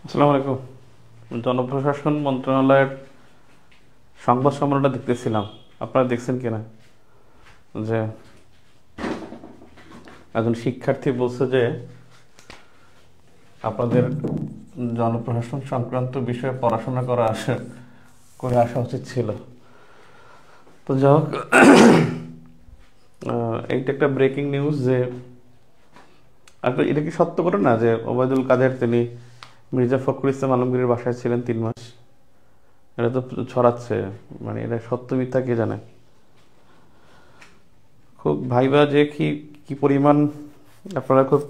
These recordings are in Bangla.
আসসালামু আলাইকুম। জনপ্রশাসন মন্ত্রণালয়ের সংবাদ সম্মেলনটা দেখতেছিলাম, আপনারা দেখছেন কিনা? যে একজন শিক্ষার্থী বলছে যে আপনাদের জনপ্রশাসন সংক্রান্ত বিষয়ে পড়াশোনা করে আসা উচিত ছিল। তো যাই হোক, এইটা একটা ব্রেকিং নিউজ যে এটা কি সত্য করে না যে ওবায়দুল কাদের তিনি মির্জা ফখরুল ইসলাম আলমগীরের বাসায় ছিলেন 3 মাস? এটা তো ছড়াচ্ছে, মানে এটা সত্য মিথ্যা কে জানে। খুব ভাইবা যে কি কি পরিমাণ আপনারা খুব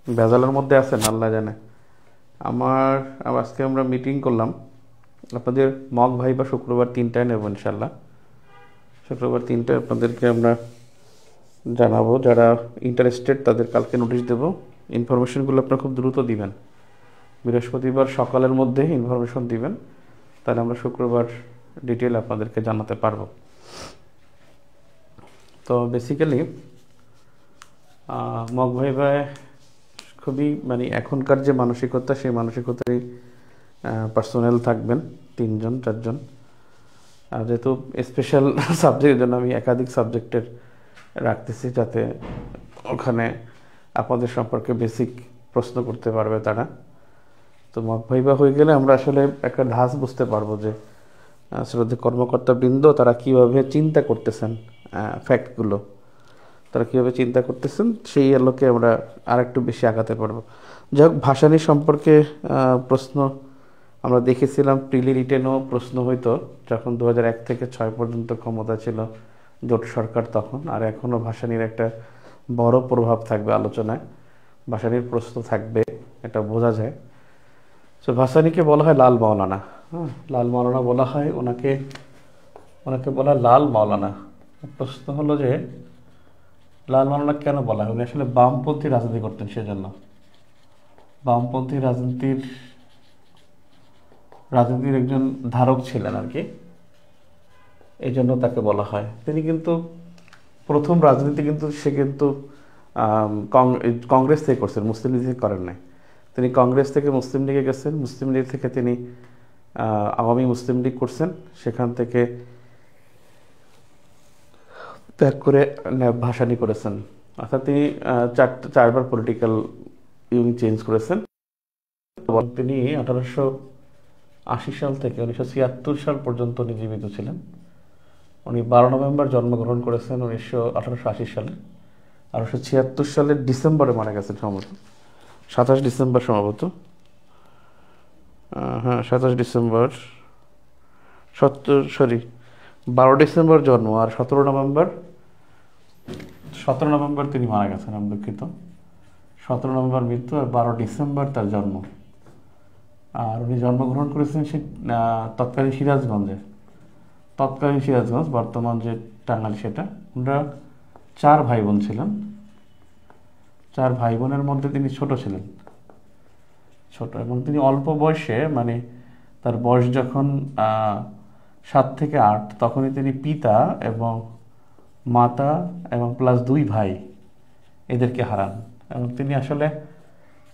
ভেজালের মধ্যে আছেন আল্লাহ জানে। আজকে আমরা মিটিং করলাম, আপনাদের মক ভাইবা শুক্রবার 3টায় নেব ইনশাল্লাহ। শুক্রবার 3টায় আপনাদেরকে আমরা জানাবো, যারা ইন্টারেস্টেড তাদের কালকে নোটিশ দেবো। ইনফরমেশনগুলো আপনারা খুব দ্রুত দিবেন, বৃহস্পতিবার সকালের মধ্যে ইনফরমেশন দিবেন, তাহলে আমরা শুক্রবার ডিটেল আপনাদেরকে জানাতে পারবো। তো বেসিক্যালি মক ভাইভায় খুবই মানে এখনকার যে মানসিকতা, সেই মানসিকতারই পার্সোনাল থাকবেন 3-4 জন। আর যেহেতু স্পেশাল সাবজেক্টের জন্য আমি একাধিক সাবজেক্টের রাখতেছি, যাতে ওখানে আপনাদের সম্পর্কে বেসিক প্রশ্ন করতে পারবে তারা। তো মক ভাইভা হয়ে গেলে আমরা আসলে একটা ধাঁচ বুঝতে পারবো যে আসলে যে কর্মকর্তাবৃন্দ তারা কীভাবে চিন্তা করতেছেন, ফ্যাক্টগুলো তারা কীভাবে চিন্তা করতেছেন, সেই আলোকে আমরা আর একটু বেশি আগাতে পারবো। যাই হোক, ভাসানী সম্পর্কে প্রশ্ন আমরা দেখেছিলাম, প্রিলি রিটেনও প্রশ্ন হইতো যখন 2001 থেকে 2006 পর্যন্ত ক্ষমতা ছিল জোট সরকার তখন। আর এখনও ভাসানীর একটা বড় প্রভাব থাকবে আলোচনায়, ভাসানীর প্রশ্ন থাকবে, এটা বোঝা যায়। তো ভাসানীকে বলা হয় লাল মাওলানা। লাল মাওলানা বলা হয় ওনাকে বলা হয় লাল মাওলানা। প্রশ্ন হলো যে লাল মাওলানা কেন বলা হয়? উনি আসলে বামপন্থী রাজনীতি করতেন, সেজন্য বামপন্থী রাজনীতির একজন ধারক ছিলেন আর কি, এই জন্য তাকে বলা হয়। তিনি কিন্তু প্রথম রাজনীতি সে কিন্তু কংগ্রেস থেকে করছেন, মুসলিম লীগ থেকে করেন নাই। তিনি কংগ্রেস থেকে মুসলিম লীগে গেছেন, মুসলিম লীগ থেকে তিনি আওয়ামী মুসলিম লীগ করছেন, সেখান থেকে ত্যাগ করে ভাসানী করেছেন। অর্থাৎ তিনি 4বার পলিটিক্যাল ইউনিট চেঞ্জ করেছেন। তিনি 1880 সাল থেকে 1976 সাল পর্যন্ত উনি জীবিত ছিলেন। উনি 12 নভেম্বর জন্মগ্রহণ করেছেন 1880 সালে। 1876 সালের ডিসেম্বরে মারা গেছেন সম্ভবত, 27 ডিসেম্বর সম্ভবত। হ্যাঁ, 27 ডিসেম্বর, 12 ডিসেম্বর জন্ম, আর 17 নভেম্বর তিনি মারা গেছেন। আমি দুঃখিত, 17 নভেম্বর মৃত্যু আর 12 ডিসেম্বর তার জন্ম। আর উনি জন্মগ্রহণ করেছেন তৎকালীন সিরাজগঞ্জ, বর্তমান যে টাঙ্গাইল সেটা। ওনারা 4 ভাই বোন ছিলেন। 4 ভাই বোনের মধ্যে তিনি ছোট ছিলেন, এবং তিনি অল্প বয়সে, মানে তার বয়স যখন 7 থেকে 8, তখনই তিনি পিতা এবং মাতা এবং প্লাস 2 ভাই এদেরকে হারান। এবং তিনি আসলে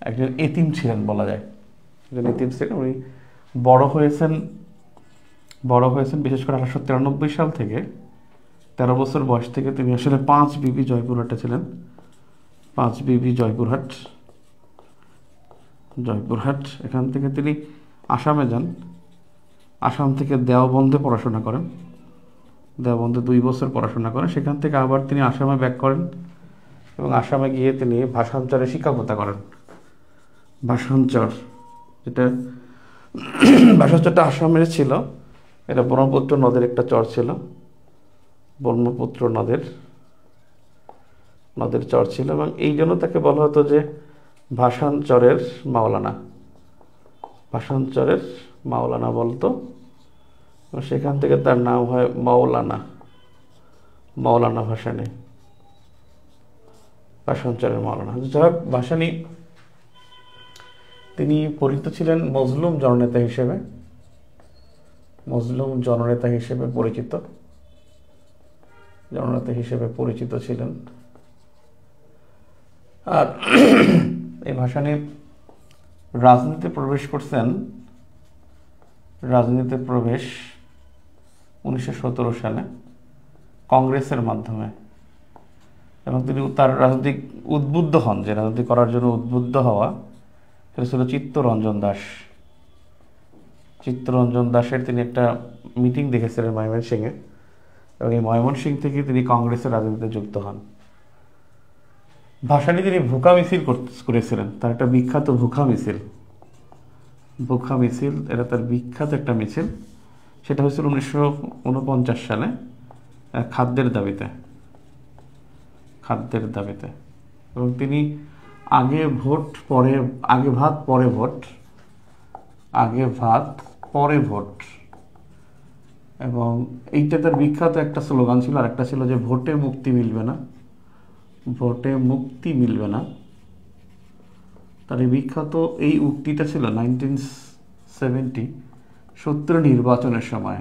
একজন এতিম ছিলেন বলা যায়, একজন এতিম ছিলেন। উনি বড় হয়েছেন বিশেষ করে 1893 সাল থেকে, 13 বছর বয়স থেকে তিনি আসলে 5 বিবি জয়পুরহাটে ছিলেন। 5 বিবি জয়পুরহাট, এখান থেকে তিনি আসামে যান। আসাম থেকে দেওবন্দে পড়াশোনা করেন, দেওবন্দে 2 বছর পড়াশোনা করেন। সেখান থেকে আবার তিনি আসামে ব্যাক করেন এবং আসামে গিয়ে তিনি ভাষান্তরে শিক্ষকতা করেন। ভাষান্তরটা আসামের ছিল, এটা ব্রহ্মপুত্র নদের একটা চর ছিল, ব্রহ্মপুত্র নদের চর ছিল, এবং এই জন্য তাকে বলা হতো যে ভাষান্তরের মাওলানা বলতো। সেখান থেকে তার নাম হয় মাওলানা ভাসানী, ভাষান্তরের মাওলানা। যাই হোক, ভাসানী তিনি পরিচিত ছিলেন মজলুম জননেতা হিসেবে পরিচিত ছিলেন। আর এই ভাসানী রাজনীতিতে প্রবেশ করছেন, রাজনীতিতে প্রবেশ 1917 সালে কংগ্রেসের মাধ্যমে, এবং তিনি তার রাজনৈতিক উদ্বুদ্ধ হন, যে রাজনীতি করার জন্য উদ্বুদ্ধ হওয়া, সেটা ছিল চিত্তরঞ্জন দাস। চিত্তরঞ্জন দাসের তিনি একটা মিটিং দেখেছিলেন ময়মনসিংহে, এবং এই ময়মনসিংহ থেকে তিনি কংগ্রেসের রাজনীতিতে যুক্ত হন। ভাসানী তিনি ভুকা মিছিল করেছিলেন, তার একটা বিখ্যাত ভুকা মিছিল, ভুকা মিছিল, এটা তার বিখ্যাত একটা মিছিল। সেটা হয়েছিল 1949 সালে খাদ্যের দাবিতে, খাদ্যের দাবিতে। এবং তিনি আগে ভোট পরে, আগে ভাত পরে ভোট, আগে ভাত পরে ভোট, এবং এইটা তার বিখ্যাত একটা স্লোগান ছিল। আর একটা ছিল যে ভোটে মুক্তি মিলবে না, ভোটে মুক্তি মিলবে না। তার এই বিখ্যাত এই উক্তিটা ছিল 1970 নির্বাচনের সময়,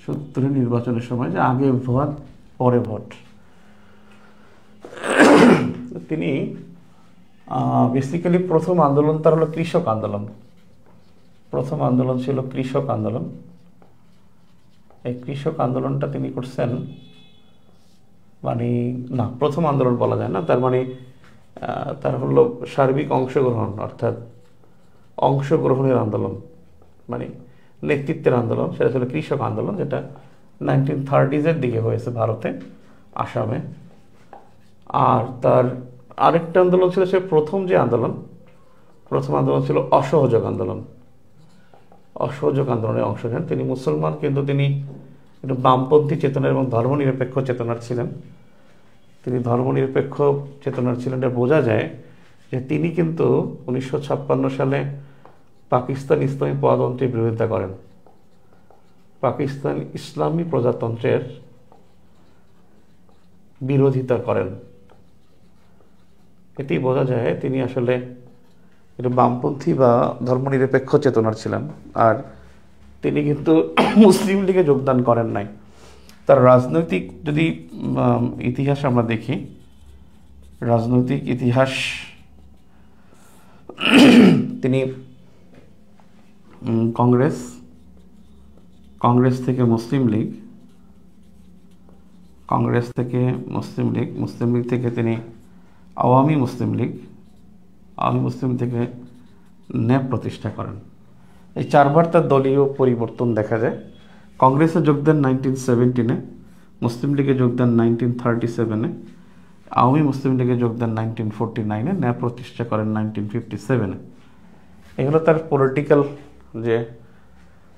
70 নির্বাচনের সময়, যে আগে ভোট পরে ভোট। তিনি বেসিক্যালি প্রথম আন্দোলন তার হলো কৃষক আন্দোলন। প্রথম আন্দোলন ছিল কৃষক আন্দোলন। এই কৃষক আন্দোলনটা তিনি করছেন, মানে না, প্রথম আন্দোলন বলা যায় না, তার মানে তার হলো সার্বিক অংশগ্রহণ, অর্থাৎ অংশগ্রহণের আন্দোলন, মানে নেতৃত্বের আন্দোলন। সেটা ছিল কৃষক আন্দোলন, যেটা 1930s দিকে হয়েছে ভারতে, আসামে। আর তার আরেকটা আন্দোলন ছিল, সে প্রথম যে আন্দোলন, প্রথম আন্দোলন ছিল অসহযোগ আন্দোলন। অসহযোগ আন্দোলনে অংশ নেন তিনি। মুসলমান, কিন্তু তিনি একটু বামপন্থী চেতনা এবং ধর্মনিরপেক্ষ চেতনার ছিলেন। তিনি ধর্মনিরপেক্ষ চেতনার ছিলেন, এটা বোঝা যায় যে তিনি কিন্তু 1956 সালে পাকিস্তান ইসলামী প্রজাতন্ত্রের বিরোধিতা করেন। পাকিস্তান ইসলামী প্রজাতন্ত্রের বিরোধিতা করেন। এটি বোঝা যায় তিনি আসলে একটু বামপন্থী বা ধর্মনিরপেক্ষ চেতনার ছিলেন। আর তিনি কিন্তু মুসলিম লীগে যোগদান করেন নাই। তার রাজনৈতিক যদি ইতিহাস আমরা দেখি, রাজনৈতিক ইতিহাস, তিনি কংগ্রেস থেকে মুসলিম লীগ, কংগ্রেস থেকে মুসলিম লীগ, মুসলিম লীগ থেকে তিনি আওয়ামী মুসলিম লীগ, আওয়ামী মুসলিম থেকে ন্যাপ প্রতিষ্ঠা করেন। এই চারবার তার দলীয় পরিবর্তন দেখা যায়। কংগ্রেসে যোগ দেন 1917-এ, মুসলিম লীগে যোগ দেন 1937-এ, আওয়ামী মুসলিম লীগে যোগ দেন 1949-এ, ন্যাপ প্রতিষ্ঠা করেন 1957-এ। এগুলো তার পলিটিক্যাল যে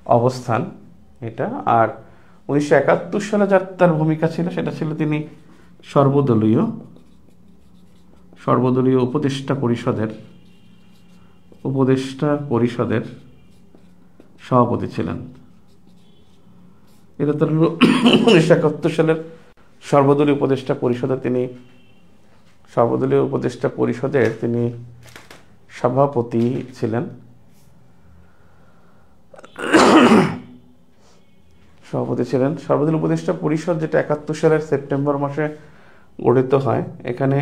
অবস্থান এটা। আর 1971 সালে যার তার ভূমিকা ছিল, সেটা ছিল তিনি সর্বদলীয় উপদেষ্টা পরিষদের সভাপতি ছিলেন। এটা তার হলো 1971 সালের সর্বদলীয় উপদেষ্টা পরিষদের তিনি সভাপতি ছিলেন। সর্বদলীয় উপদেষ্টা পরিষদ, যেটা 71 সালের সেপ্টেম্বর মাসে গঠিত হয়। এখানে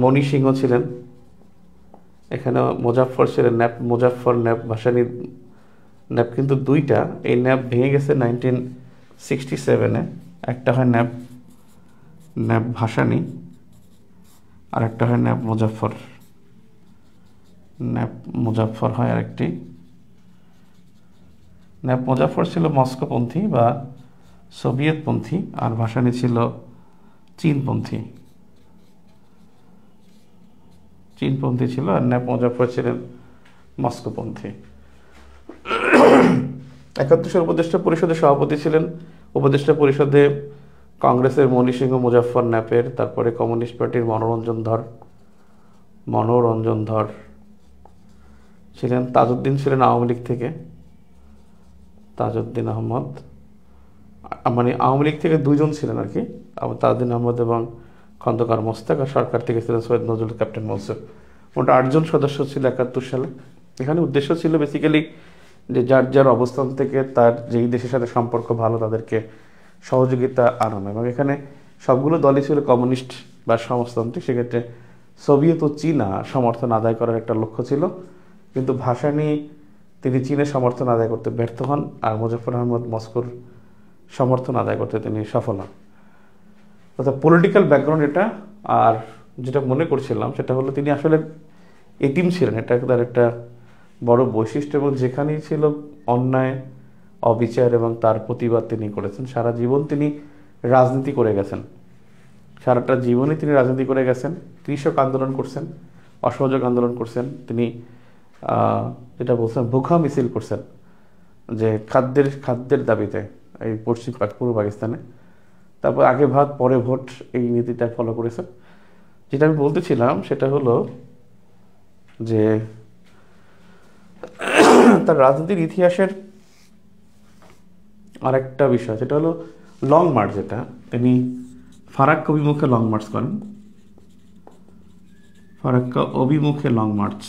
মণি সিংহ ছিলেন, এখানে মোজাফফর ছিলেন, মোজাফফর, ন্যাপ, ভাসানী। ন্যাপ কিন্তু দুইটা, এই ন্যাপ ভেঙে গেছে 1967-এ। একটা হয় ন্যাপ ভাসানী, আর একটা হয় ন্যাপ মুজাফফর হয় আরেকটি। ন্যাপ মুজাফফর ছিল মস্কোপন্থী বা সোভিয়েতপন্থী, আর ভাসানী ছিল চীনপন্থী ছিল, আর ন্যাপ মুজাফফর ছিলেন মস্কোপন্থী। 71 সালে উপদেষ্টা পরিষদের সভাপতি ছিলেন। উপদেষ্টা পরিষদে কংগ্রেসের মণি সিংহ, মুজাফফর ন্যাপের, তারপরে কমিউনিস্ট পার্টির মনোরঞ্জন ধর ছিলেন। তাজউদ্দিন ছিলেন আওয়ামী লীগ থেকে, তাজউদ্দিন আহমদ, মানে আওয়ামী লীগ থেকে দুইজন ছিলেন আর কি, তাজউদ্দিন আহমদ এবং খন্দকার মোস্তাক। আর সরকার থেকে ছিলেন সৈয়দ নজরুল, ক্যাপ্টেন মনসুর। মোট 8 জন সদস্য ছিল 71 সালে। এখানে উদ্দেশ্য ছিল বেসিক্যালি যে যার অবস্থান থেকে তার যেই দেশের সাথে সম্পর্ক ভালো তাদেরকে সহযোগিতা আনানো। এবং এখানে সবগুলো দলই ছিল কমিউনিস্ট বা সমাজতান্ত্রিক। সেক্ষেত্রে সোভিয়েত ও চীনা সমর্থন আদায় করার একটা লক্ষ্য ছিল, কিন্তু ভাসানী তিনি চীনের সমর্থন আদায় করতে ব্যর্থ হন, আর মুজাফফর আহমদ মস্কোর সমর্থন আদায় করতে তিনি সফল হন। অর্থাৎ পলিটিক্যাল ব্যাকগ্রাউন্ড এটা। আর যেটা মনে করছিলাম সেটা হলো তিনি আসলে এটিম ছিলেন, এটা তার একটা বড় বৈশিষ্ট্য, এবং যেখানেই ছিল অন্যায়, অবিচার এবং তার প্রতিবাদ তিনি করেছেন। সারা জীবন তিনি রাজনীতি করে গেছেন, সারাটা জীবনে তিনি রাজনীতি করে গেছেন। কৃষক আন্দোলন করছেন, অসহযোগ আন্দোলন করছেন, তিনি যেটা বলছেন ভুখা মিছিল করছেন, যে খাদ্যের দাবিতে এই পূর্ব পাকিস্তানে। তারপর আগে ভাত পরে ভোট, এই নীতিটা ফলো করেছেন। যেটা আমি বলতেছিলাম সেটা হলো যে তার রাজনীতির ইতিহাসের আরেকটা বিষয়, সেটা হলো লং মার্চ, যেটা তিনি ফারাক্কা অভিমুখে লং মার্চ করেন। ফারাক্কা অভিমুখে লং মার্চ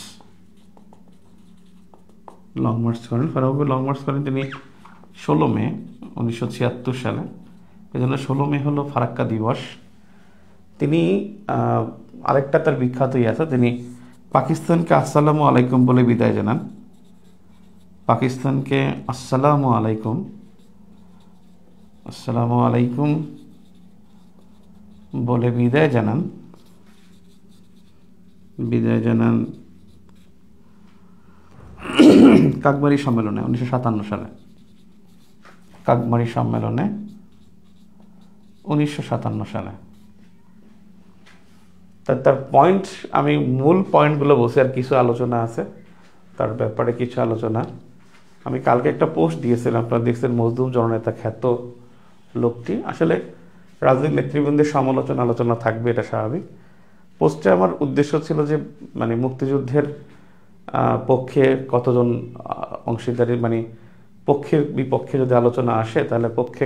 করেন। ফারাক্কা লং মার্চ করেন তিনি 16 মে 1976 সালে। এই জন্য 16 মে হলো ফারাক্কা দিবস। তিনি আরেকটা তার বিখ্যাত আছে, তিনি পাকিস্তানকে আসসালামু আলাইকুম বলে বিদায় জানান। পাকিস্তানকে আসসালামু আলাইকুম বলে বিদায় জানান কাকবারি সম্মেলনে 1957 সালে। কাকবারি সম্মেলনে 1957 সালে। তার পয়েন্ট, আমি মূল পয়েন্টগুলো বলছি, আর কিছু আলোচনা আছে তার ব্যাপারে, কিছু আলোচনা। আমি কালকে একটা পোস্ট দিয়েছিলাম, আপনারা দেখছেন, মজলুম জননেতা খ্যাত লোকটি। আসলে রাজনৈতিক নেতৃবৃন্দের আলোচনা থাকবে, এটা স্বাভাবিক। পোস্টে আমার উদ্দেশ্য ছিল যে মানে মুক্তিযুদ্ধের পক্ষে কতজন অংশীদারি, মানে পক্ষের বিপক্ষে যদি আলোচনা আসে তাহলে পক্ষে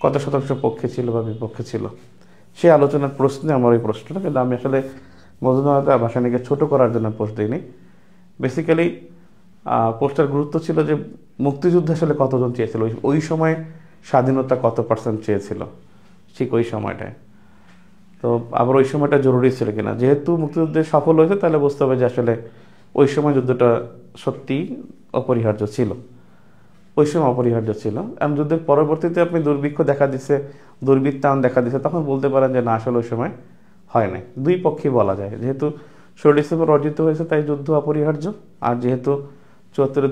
কত শতাংশ পক্ষে ছিল বা বিপক্ষে ছিল, সেই আলোচনার প্রশ্নে আমার ওই প্রশ্নটা। কিন্তু আমি আসলে মজলুম জনতা ভাসানীকে ছোট করার জন্য পোস্ট দিইনি। বেসিক্যালি পোস্টার গুরুত্ব ছিল যে মুক্তিযুদ্ধ আসলে কতজন চেয়েছিল, ওই সময় স্বাধীনতা কত % চেয়েছিল ঠিক ওই সময়টায়। তো আবার ওই সময়টা জরুরি ছিল কিনা, যেহেতু মুক্তিযুদ্ধে সফল হয়েছে তাহলে বুঝতে হবে যে আসলে ওই সময় যুদ্ধটা সত্যি অপরিহার্য ছিল, ওই সময় অপরিহার্য ছিল। এবং যুদ্ধের পরবর্তীতে আপনি দুর্বৃত্তায়ন দেখা দিচ্ছে, তখন বলতে পারেন যে না, আসলে ওই সময় হয় নাই। দুই পক্ষেই বলা যায়, যেহেতু 16 ডিসেম্বর অর্জিত হয়েছে তাই যুদ্ধ অপরিহার্য, আর যেহেতু 74-এ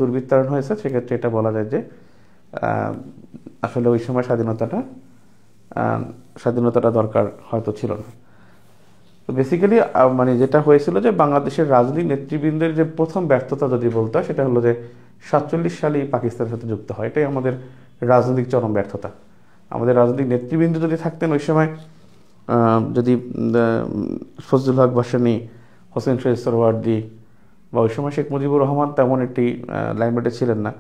দুর্বৃত্তায়ন হয়েছে, সেক্ষেত্রে এটা বলা যায় যে আসলে ওই সময় স্বাধীনতাটা দরকার হয়তো ছিল না। তো বেসিক্যালি মানে যেটা হয়েছিল যে বাংলাদেশের রাজনৈতিক নেতৃবৃন্দের যে প্রথম ব্যর্থতা যদি বলতে হয়, সেটা হলো যে 47 সালেই পাকিস্তানের সাথে যুক্ত হয়। এটাই আমাদের রাজনৈতিক চরম ব্যর্থতা। আমাদের রাজনৈতিক নেতৃবৃন্দ যদি থাকতেন ওই সময়, যদি ফজলুল হক ভাসানী, হোসেন শহীদ সোহরাওয়ার্দী, বা ওই সময় শেখ মুজিবুর রহমান তেমন একটি লাইমলাইটে ছিলেন না,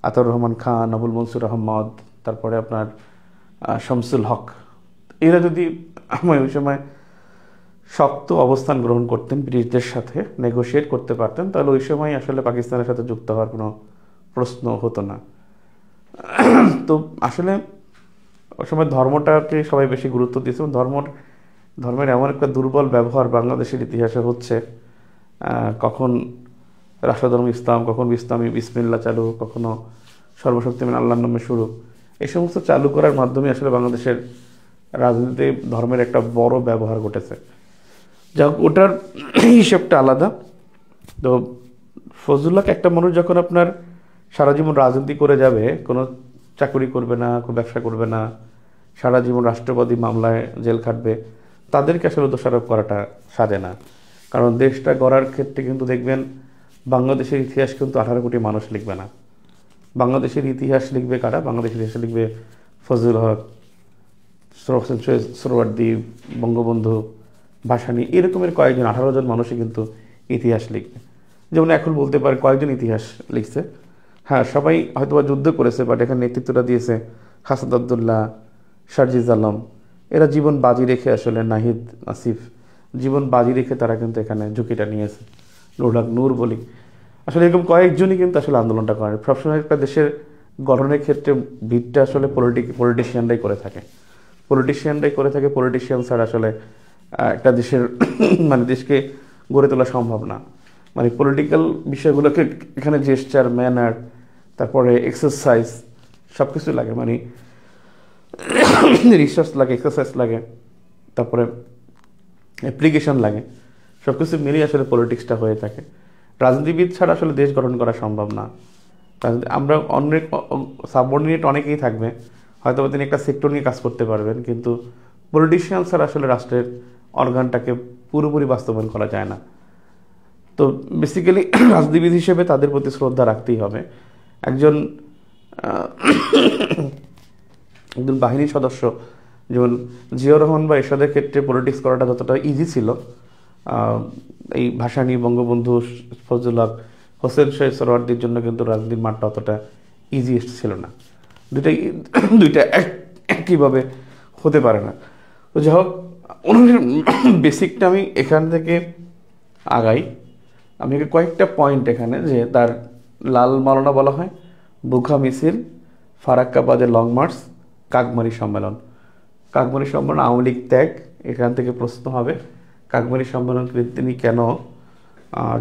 আতাউর রহমান খান, আবুল মনসুর আহমদ, তারপরে আপনার শামসুল হক, এরা যদি ওই সময় শক্ত অবস্থান গ্রহণ করতেন, ব্রিটিশদের সাথে নেগোশিয়েট করতে পারতেন, তাহলে ওই সময় আসলে পাকিস্তানের সাথে যুক্ত হওয়ার কোনো প্রশ্ন হতো না। তো আসলে ওই সময় ধর্মটাকে সবাই বেশি গুরুত্ব দিয়েছে। ধর্মের এমন একটা দুর্বল ব্যবহার বাংলাদেশের ইতিহাসে হচ্ছে, কখন রাষ্ট্রধর্ম ইসলাম, কখন ইসলামী বিসমিল্লাহ চালু, কখনো সর্বশক্তিমান আল্লাহর নামে শুরু, এই সমস্ত চালু করার মাধ্যমে আসলে বাংলাদেশের রাজনীতিতে ধর্মের একটা বড় ব্যবহার ঘটেছে। যাক, ওটার হিসেবটা আলাদা। তো ফজলুল্লাহকে একটা মানুষ যখন আপনার সারা জীবন রাজনীতি করে যাবে, কোনো চাকরি করবে না, কোনো ব্যবসা করবে না, সারা জীবন রাষ্ট্রপতি মামলায় জেল খাটবে, তাদেরকে আসলে দোষারোপ করাটা সাজে না। কারণ দেশটা গড়ার ক্ষেত্রে কিন্তু দেখবেন বাংলাদেশের ইতিহাস কিন্তু 18 কোটি মানুষ লিখবে না। বাংলাদেশের ইতিহাস লিখবে কারা? বাংলাদেশের ইতিহাস লিখবে ফজলুল হক, হোসেন শহীদ সোহরাওয়ার্দী, বঙ্গবন্ধু, ভাসানী, এরকমের কয়েকজন 18 জন মানুষই কিন্তু ইতিহাস লিখবে। যেমন এখন বলতে পারে কয়েকজন ইতিহাস লিখছে, হ্যাঁ সবাই হয়তো যুদ্ধ করেছে, বাট এখানে নেতৃত্বটা দিয়েছে হাসান আবদুল্লাহ, শারজিজ আলম, এরা জীবন বাজি রেখে, আসলে নাহিদ আসিফ, জীবন বাজি রেখে তারা কিন্তু এখানে ঝুঁকিটা নিয়েছে। নূর বলি, আসলে এরকম কয়েকজনই কিন্তু আসলে আন্দোলনটা করে। সবসময় একটা দেশের গঠনের ক্ষেত্রে ভিতটা আসলে পলিটিশিয়ানরাই করে থাকে। পলিটিশিয়ান ছাড়া আসলে একটা দেশের মানে দেশকে গড়ে তোলা সম্ভব না। মানে পলিটিক্যাল বিষয়গুলোকে এখানে জেস্চার, ম্যানার, তারপরে এক্সারসাইজ সব কিছু লাগে, মানে রিসার্চ লাগে, এক্সারসাইজ লাগে, তারপরে অ্যাপ্লিকেশন লাগে, সব কিছু মিলিয়ে আসলে পলিটিক্সটা হয়ে থাকে। রাজনীতিবিদ ছাড়া আসলে দেশ গঠন করা সম্ভব না। আমরা অনেক সাবঅর্ডিনেট অনেকেই থাকবে, হয়তো তিনি একটা সেক্টর নিয়ে কাজ করতে পারবেন, কিন্তু পলিটিশিয়ান ছাড়া আসলে রাষ্ট্রের অর্গানটাকে পুরোপুরি বাস্তবায়ন করা যায় না। তো বেসিক্যালি রাজনীতিবিদ হিসেবে তাদের প্রতি শ্রদ্ধা রাখতেই হবে। একজন একজন বাহিনীর সদস্য যেমন জিয়াউর রহমান বা এরশাদের ক্ষেত্রে পলিটিক্স করাটা যতটা ইজি ছিল, এই ভাসানী, বঙ্গবন্ধু, ফজলুল হক, হোসেন শহীদ সোহরাওয়ার্দীর জন্য কিন্তু রাজনীতির মাঠটা অতটা ইজিয়েস্ট ছিল না। দুইটা একইভাবে হতে পারে না। তো যাই হোক, বেসিকটা আমি এখান থেকে আগাই। আমি কয়েকটা পয়েন্ট এখানে, যে তার লাল মালনা বলা হয়, বুখা মিছিল, ফারাক্কাবাদের লং মার্চ, কাকমারি সম্মেলন। কাকমারি সম্মেলন আওয়ামী লীগ ত্যাগ, এখান থেকে প্রশ্ন হবে কাকমারি সম্মেলন তিনি কেন,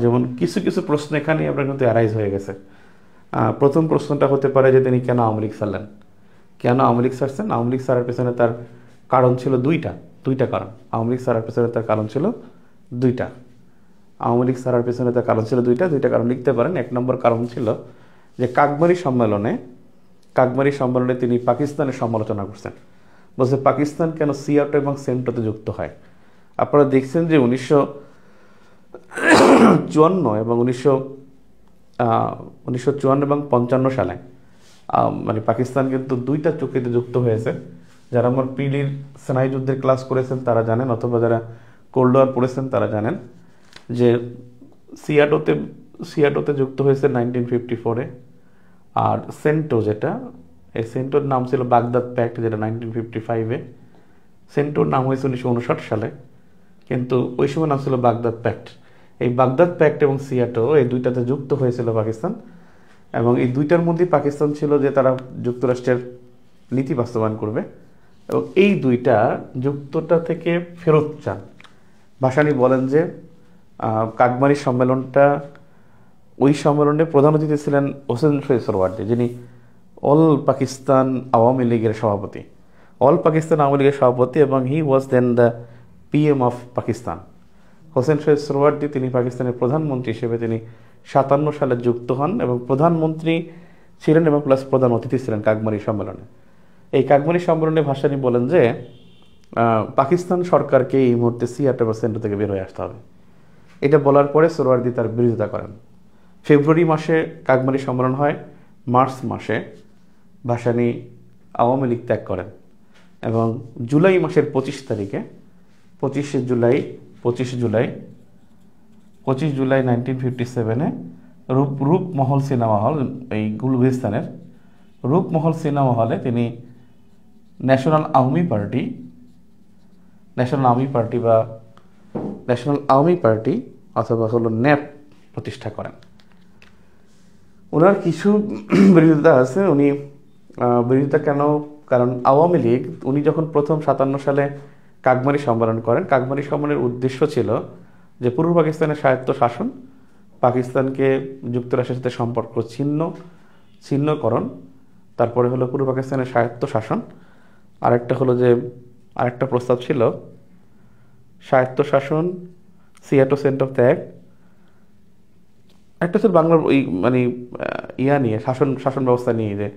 যেমন কিছু কিছু প্রশ্ন এখানে আপনার কিন্তু অ্যারাইজ হয়ে গেছে। প্রথম প্রশ্নটা হতে পারে যে তিনি কেন আওয়ামী লীগ ছাড়লেন, কেন আওয়ামী লীগ ছাড়ছেন? আওয়ামী লীগ ছাড়ার পেছনে তার কারণ ছিল দুইটা কারণ। আওয়ামী লীগ ছাড়ার পেছনে তার কারণ ছিল দুইটা। আওয়ামী লীগ ছাড়ার পেছনে তার কারণ ছিল দুইটা কারণ লিখতে পারেন। এক নম্বর কারণ ছিল যে কাকমারি সম্মেলনে তিনি পাকিস্তানের সমালোচনা করছেন, বলছে পাকিস্তান কেন সিয়াটো এবং সেন্টোতে যুক্ত হয়। আপনারা দেখছেন যে 1954 এবং 1954 এবং 55 সালে মানে পাকিস্তান কিন্তু দুইটা চুক্তিতে যুক্ত হয়েছে। যারা আমার পিলির সেনাই যুদ্ধের ক্লাস করেছেন তারা জানেন, অথবা যারা কোল্ড ওয়ার পড়েছেন তারা জানেন যে সিয়াটোতে যুক্ত হয়েছে 1954-এ। আর সেন্টো, যেটা এই সেন্টোর নাম ছিল বাগদাদ প্যাক্ট, যেটা 1955-এ। সেন্টোর নাম হয়েছে 1959 সালে, কিন্তু ওই সময় নাম ছিল বাগদাদ প্যাক্ট। এই বাগদাদ প্যাক্ট এবং সিয়াটো, এই দুইটাতে যুক্ত হয়েছিল পাকিস্তান, এবং এই দুইটার মধ্যেই পাকিস্তান ছিল যে তারা যুক্তরাষ্ট্রের নীতি বাস্তবায়ন করবে, এবং এই দুইটা যুক্তটা থেকে ফেরত চান। ভাসানী বলেন যে কাকমারি সম্মেলনটা, ওই সম্মেলনে প্রধান অতিথি ছিলেন হোসেন শহীদ সোহরাওয়ার্দী, যিনি অল পাকিস্তান আওয়ামী লীগের সভাপতি, এবং he was then the PM of Pakistan. Hossain Shaheed Suhrawardy তিনি পাকিস্তানের প্রধানমন্ত্রী হিসেবে তিনি 57 সালে যুক্ত হন, এবং প্রধানমন্ত্রী ছিলেন এবং প্লাস প্রধান অতিথি ছিলেন কাকমারি সম্মেলনে। এই কাকমারি সম্মেলনে ভাসানী বলেন যে পাকিস্তান সরকারকে এই মুহূর্তে সিয়াটো বা সেন্টো থেকে বের হয়ে আসতে হবে। এটা বলার পরে সোহরাওয়ার্দী তার বিরোধিতা করেন। ফেব্রুয়ারি মাসে কাকমারি সম্মেলন হয়, মার্চ মাসে ভাসানী আওয়ামী লীগ ত্যাগ করেন, এবং জুলাই মাসের 25 তারিখে 25 জুলাই 1957-এ রূপমহল সিনেমা হল, এই গুলবিস্তানের রূপমহল সিনেমা হলে তিনি ন্যাশনাল আওয়ামী পার্টি অথবা হলো ন্যাপ প্রতিষ্ঠা করেন। ওনার কিছু বিরোধিতা আছে। উনি বিরোধিতা কেন? কারণ আওয়ামী লীগ, উনি যখন প্রথম 57 সালে কাকমারি সম্মেলন করেন, কাকমারি সম্মেলনের উদ্দেশ্য ছিল যে পূর্ব পাকিস্তানের স্বায়ত্ত শাসন, পাকিস্তানকে যুক্তরাষ্ট্রের সাথে সম্পর্ক ছিন্নকরণ, তারপরে হলো পূর্ব পাকিস্তানের স্বায়ত্ত শাসন, আরেকটা প্রস্তাব ছিল স্বায়ত্ত শাসন, সিয়াটো সেন্টো ত্যাগ, একটা ছিল বাংলার ওই মানে নিয়ে শাসন ব্যবস্থা নিয়ে, যে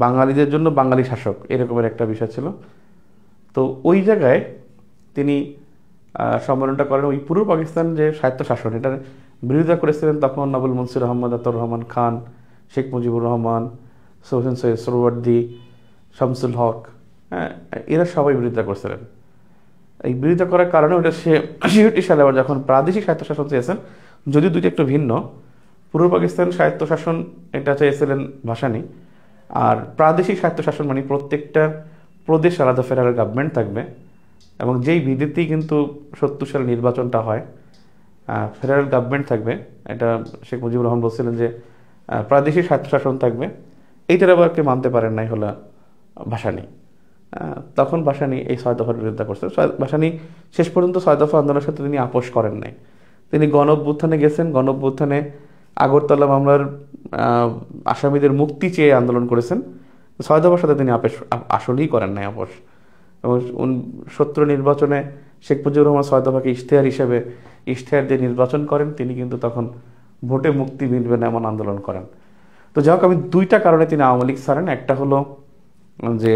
বাঙালিদের জন্য বাঙালি শাসক, এরকমের একটা বিষয় ছিল। তো ওই জায়গায় তিনি সম্মেলনটা করেন। ওই পূর্ব পাকিস্তান যে স্বায়ত্ত শাসন, এটার বিরোধিতা করেছিলেন তখন আবুল মনসুর আহমদ, আতর রহমান খান, শেখ মুজিবুর রহমান, হোসেন শহীদ সোহরাওয়ার্দী, শামসুল হক, এরা সবাই বিরোধিতা করছিলেন। এই বিরোধিতা করার কারণে ওটা 1966 সালে আবার যখন প্রাদেশিক স্বায়ত্তশাসন চেয়েছেন, যদিও দুইটা একটু ভিন্ন, পূর্ব পাকিস্তান স্বায়ত্তশাসন এটা চেয়েছিলেন ভাসানী, আর প্রাদেশিক স্বায়ত্তশাসন মানে প্রত্যেকটা প্রদেশ আলাদা ফেডারেল গভর্নমেন্ট থাকবে, এবং যেই ভিত্তিতেই কিন্তু 70 সালে নির্বাচনটা হয়, ফেডারেল গভর্নমেন্ট থাকবে। এটা শেখ মুজিবুর রহমান বলছিলেন যে প্রাদেশিক স্বায়ত্তশাসন থাকবে। এইটার আবার কে মানতে পারেন নাই হলো ভাসানী। তখন ভাসানী এই 6 দফার বিরোধিতা করছে। ভাসানী শেষ পর্যন্ত 6 দফা আন্দোলনের সাথে তিনি আপোষ করেন নাই। তিনি গণ অভ্যুত্থানে গেছেন, গণ অভ্যুত্থানে আগরতলা মামলার আসামিদের মুক্তি চেয়ে আন্দোলন করেছেন। 6 দফার সাথে তিনি আসলেই করেন নাই আপোষ। এবং 70 নির্বাচনে শেখ মুজিবুর রহমান 6 দফাকে ইশতেহার দিয়ে নির্বাচন করেন। তিনি কিন্তু তখন ভোটে মুক্তি মিলবে না এমন আন্দোলন করেন। তো যাই হোক, আমি 2টা কারণে তিনি আওয়ামী লীগ ছাড়েন। একটা হলো যে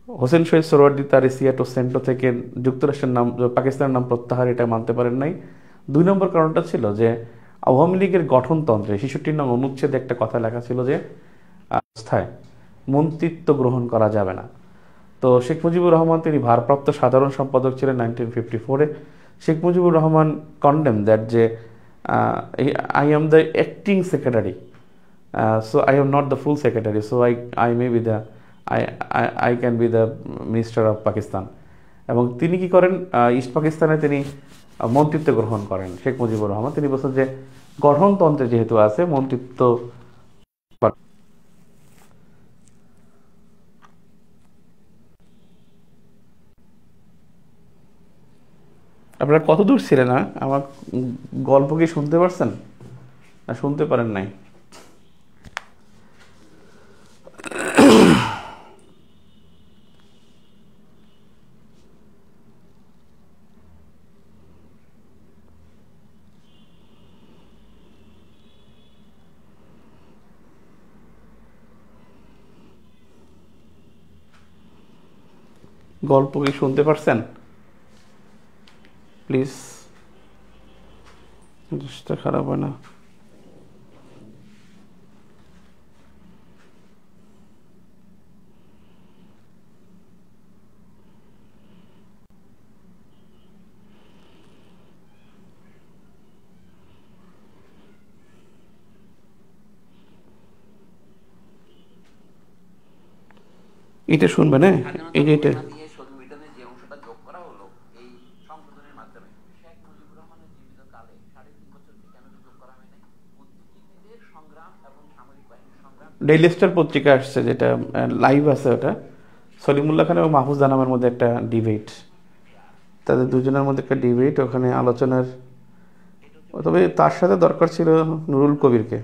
হোসেন শহীদ সোহরাওয়ার্দী তার সিয়াটো সেন্টো থেকে যুক্তরাষ্ট্রের নাম, পাকিস্তানের নাম প্রত্যাহার, এটা মানতে পারেন নাই। 2 নম্বর কারণটা ছিল যে আওয়ামী লীগের গঠনতন্ত্রে 66 নং অনুচ্ছেদে একটা কথা লেখা ছিল যে অবস্থায় মন্ত্রিত্ব গ্রহণ করা যাবে না। তো শেখ মুজিবুর রহমান তিনি ভারপ্রাপ্ত সাধারণ সম্পাদক ছিলেন 1954-এ। শেখ মুজিবুর রহমান কন্ডেম দ্যাট যে I am the acting secretary, so I am not the full secretary, so I may be the I can be the minister of Pakistan. এবং তিনি কি করেন, ইস্ট পাকিস্তানে তিনি মন্ত্রিত্ব গ্রহণ করেন শেখ মুজিবুর রহমান। তিনি বলছেন যে গঠনতন্ত্রে যেহেতু আছে মন্ত্রিত্ব। আপনারা কত দূর ছিলেন? আমার গল্প কি শুনতে পারছেন না শুনতে পারেন নাই? গল্প কি শুনতে পারছেন? প্লিজ, জিনিসটা খারাপ হয় না। এটা শুনবেন, হ্যাঁ, এই যে এটা ডেইলি স্টার পত্রিকা আসছে, যেটা লাইভ আছে, ওটা সলিমুল্লাহ খান এবং মাহফুজ জানামের মধ্যে একটা ডিবেট, তাদের দুজনের মধ্যে একটা ডিবেট, ওখানে আলোচনার। তবে তার সাথে দরকার ছিল নুরুল কবিরকে।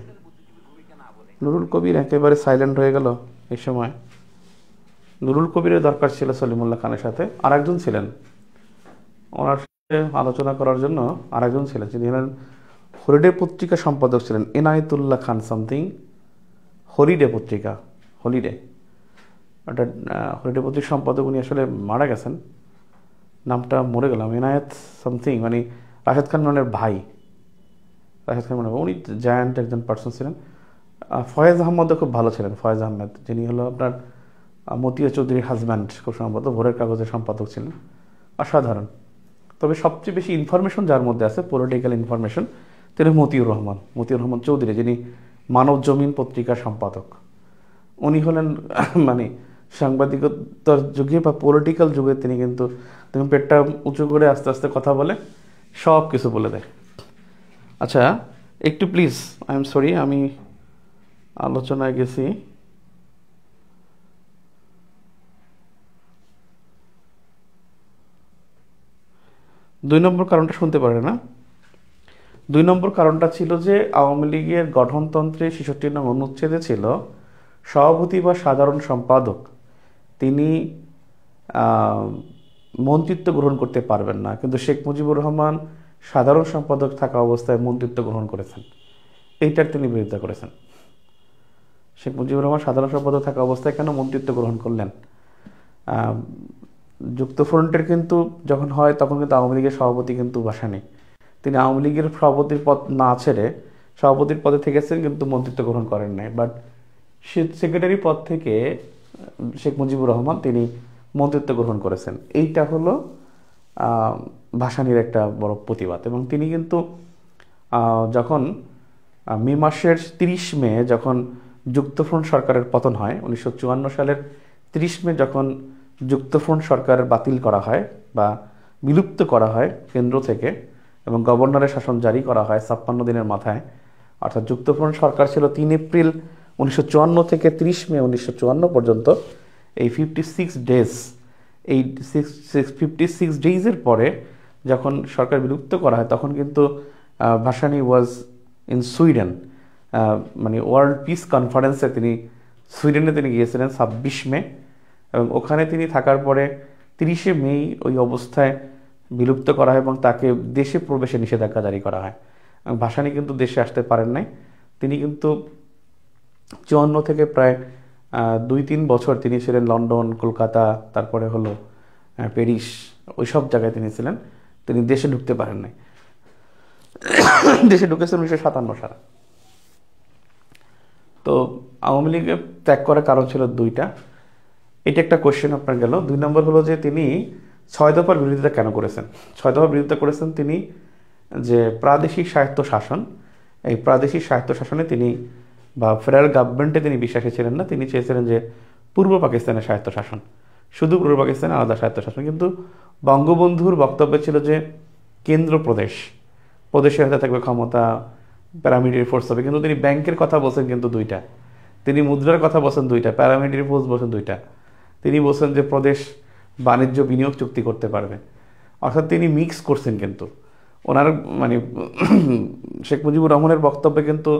নুরুল কবির একেবারে সাইলেন্ট হয়ে গেল এই সময়। নুরুল কবিরের দরকার ছিল সলিমুল্লাহ খানের সাথে। আরেকজন ছিলেন ওনার সাথে আলোচনা করার জন্য, আরেকজন ছিলেন, যিনি হলেন হলিডে পত্রিকা সম্পাদক ছিলেন এনায়েতুল্লাহ খান সামথিং, হলিডে পত্রিকা, হলিডে, ওটা হলিডে পত্রিকার সম্পাদক। উনি আসলে মারা গেছেন, নামটা মরে গেলাম, এনায়েত সামথিং, মানে রাশেদ খান মানের ভাই, রাশেদ খান মানের, উনি জায়ান্ট একজন পার্সন ছিলেন। ফয়েজ আহমদও খুব ভালো ছিলেন, ফয়েজ আহমেদ, যিনি হলো আপনার মতিয়া চৌধুরীর হাজব্যান্ড, খুব সম্ভবত ভোরের কাগজের সম্পাদক ছিলেন, অসাধারণ। তবে সবচেয়ে বেশি ইনফরমেশন যার মধ্যে আছে, পলিটিক্যাল ইনফরমেশন, তিনি মতিউর রহমান চৌধুরী, যিনি মানব জমিন পত্রিকার সম্পাদক। উনি হলেন মানে সাংবাদিকতার যুগে বা পলিটিক্যাল যুগে তিনি কিন্তু পেটটা উঁচু করে আস্তে আস্তে কথা বলে, সব কিছু বলে দেয়। আচ্ছা, একটু প্লিজ, আই এম সরি, আমি আলোচনায় গেছি। দুই নম্বর কারণটা শুনতে পারে না। 2 নম্বর কারণটা ছিল যে আওয়ামী লীগের গঠনতন্ত্রে 66 নং অনুচ্ছেদে ছিল সভাপতি বা সাধারণ সম্পাদক তিনি মন্ত্রিত্ব গ্রহণ করতে পারবেন না, কিন্তু শেখ মুজিবুর রহমান সাধারণ সম্পাদক থাকা অবস্থায় মন্ত্রিত্ব গ্রহণ করেছেন। এইটার তিনি বিরোধিতা করেছেন। শেখ মুজিবুর রহমান সাধারণ সম্পাদক থাকা অবস্থায় কেন মন্ত্রিত্ব গ্রহণ করলেন? যুক্তফ্রন্টের কিন্তু যখন হয় তখন কিন্তু আওয়ামী লীগের সভাপতি কিন্তু ভাসানী, তিনি আওয়ামী লীগের সভাপতির পদ না ছেড়ে সভাপতির পদে থেকেছেন, কিন্তু মন্ত্রিত্ব গ্রহণ করেন নাই। বাট সেক্রেটারি পদ থেকে শেখ মুজিবুর রহমান তিনি মন্ত্রিত্ব গ্রহণ করেছেন। এইটা হলো ভাসানীর একটা বড় প্রতিবাদ। এবং তিনি কিন্তু যখন মে মাসের 30 মে যখন যুক্তফ্রন্ট সরকারের পতন হয়, 1954 সালের 30 মে যখন যুক্তফ্রন্ট সরকারের বাতিল করা হয় বা বিলুপ্ত করা হয় কেন্দ্র থেকে, এবং গভর্নরের শাসন জারি করা হয় 56 দিনের মাথায়, অর্থাৎ যুক্তফ্রন্ট সরকার ছিল 3 এপ্রিল 1954 থেকে 30 মে 1954 পর্যন্ত, এই 56 ডেজ এই 56 ডেজের পরে যখন সরকার বিলুপ্ত করা হয় তখন কিন্তু ভাসানী ওয়াজ ইন সুইডেন, মানে ওয়ার্ল্ড পিস কনফারেন্সে তিনি সুইডেনে তিনি গিয়েছিলেন 26 মে, এবং ওখানে তিনি থাকার পরে 30 মে ওই অবস্থায় বিলুপ্ত করা হয় এবং তাকে দেশে প্রবেশে নিষেধাজ্ঞা জারি করা হয়। ভাসানী কিন্তু দেশে আসতে পারেন নাই। তিনি কিন্তু 54 থেকে প্রায় 2-3 বছর তিনি ছিলেন লন্ডন, কলকাতা, তারপরে হলো প্যারিস, ওই সব জায়গায় তিনি ছিলেন। তিনি দেশে ঢুকতে পারেন নাই। দেশে ঢুকেছেন 1957 সালে। তো আওয়ামী লীগে ত্যাগ করার কারণ ছিল দুইটা। এটা একটা কোয়েশ্চেন আপনার গেল। 2 নম্বর হলো যে তিনি 6 দফার বিরোধিতা কেন করেছেন। 6 দফার বিরোধিতা করেছেন তিনি যে প্রাদেশিক স্বায়ত্ত শাসন, এই প্রাদেশিক স্বায়ত্ত শাসনে তিনি বা ফেডারেল গভর্নমেন্টে তিনি বিশ্বাসী ছিলেন না। তিনি চেয়েছিলেন যে পূর্ব পাকিস্তানের স্বায়ত্ত শাসন, শুধু পূর্ব পাকিস্তানে আলাদা স্বায়ত্ত শাসন। কিন্তু বঙ্গবন্ধুর বক্তব্য ছিল যে কেন্দ্র প্রদেশের হাতে থাকবে ক্ষমতা, প্যারামিলিটারি ফোর্স হবে। কিন্তু তিনি ব্যাংকের কথা বলছেন কিন্তু দুইটা, তিনি মুদ্রার কথা বলছেন দুইটা, প্যারামিলিটারি ফোর্স বলছেন দুইটা। তিনি বলছেন যে প্রদেশ বাণিজ্য বিনিয়োগ চুক্তি করতে পারবে, অর্থাৎ তিনি মিক্স করছেন। কিন্তু ওনার মানে শেখ মুজিবুর রহমানের বক্তব্যে কিন্তু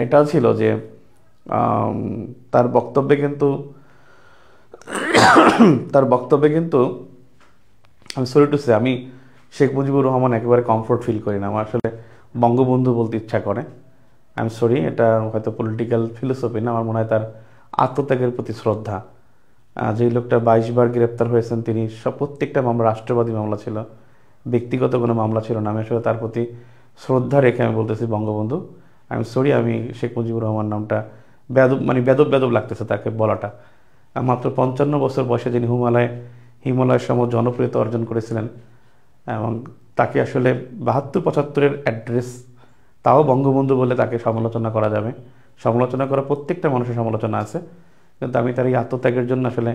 এটাও ছিল যে তার বক্তব্যে কিন্তু আমি সরি টু সে, আমি শেখ মুজিবুর রহমান একেবারে কমফোর্ট ফিল করি না। আমার আসলে বঙ্গবন্ধু বলতে ইচ্ছা করে। আই এম সরি, এটা হয়তো পলিটিক্যাল ফিলোসফি না, আমার মনে হয় তার আত্মত্যাগের প্রতি শ্রদ্ধা। যেই লোকটা 22 বার গ্রেপ্তার হয়েছেন, তিনি প্রত্যেকটা মামলা রাষ্ট্রবাদী মামলা ছিল, ব্যক্তিগত কোনো মামলা ছিল না। আমি আসলে তার প্রতি শ্রদ্ধা রেখে আমি বলতেছি বঙ্গবন্ধু। আই এম সরি, আমি শেখ মুজিবুর রহমান নামটা বেদব লাগতেছে তাকে বলাটা। মাত্র 55 বছর বয়সে যিনি হিমালয়ের সম জনপ্রিয়তা অর্জন করেছিলেন, এবং তাকে আসলে 72-75-এর অ্যাড্রেস, তাও বঙ্গবন্ধু বলে তাকে সমালোচনা করা যাবে। সমালোচনা করা প্রত্যেকটা মানুষের সমালোচনা আছে, কিন্তু আমি তার এই আত্মত্যাগের জন্য আসলে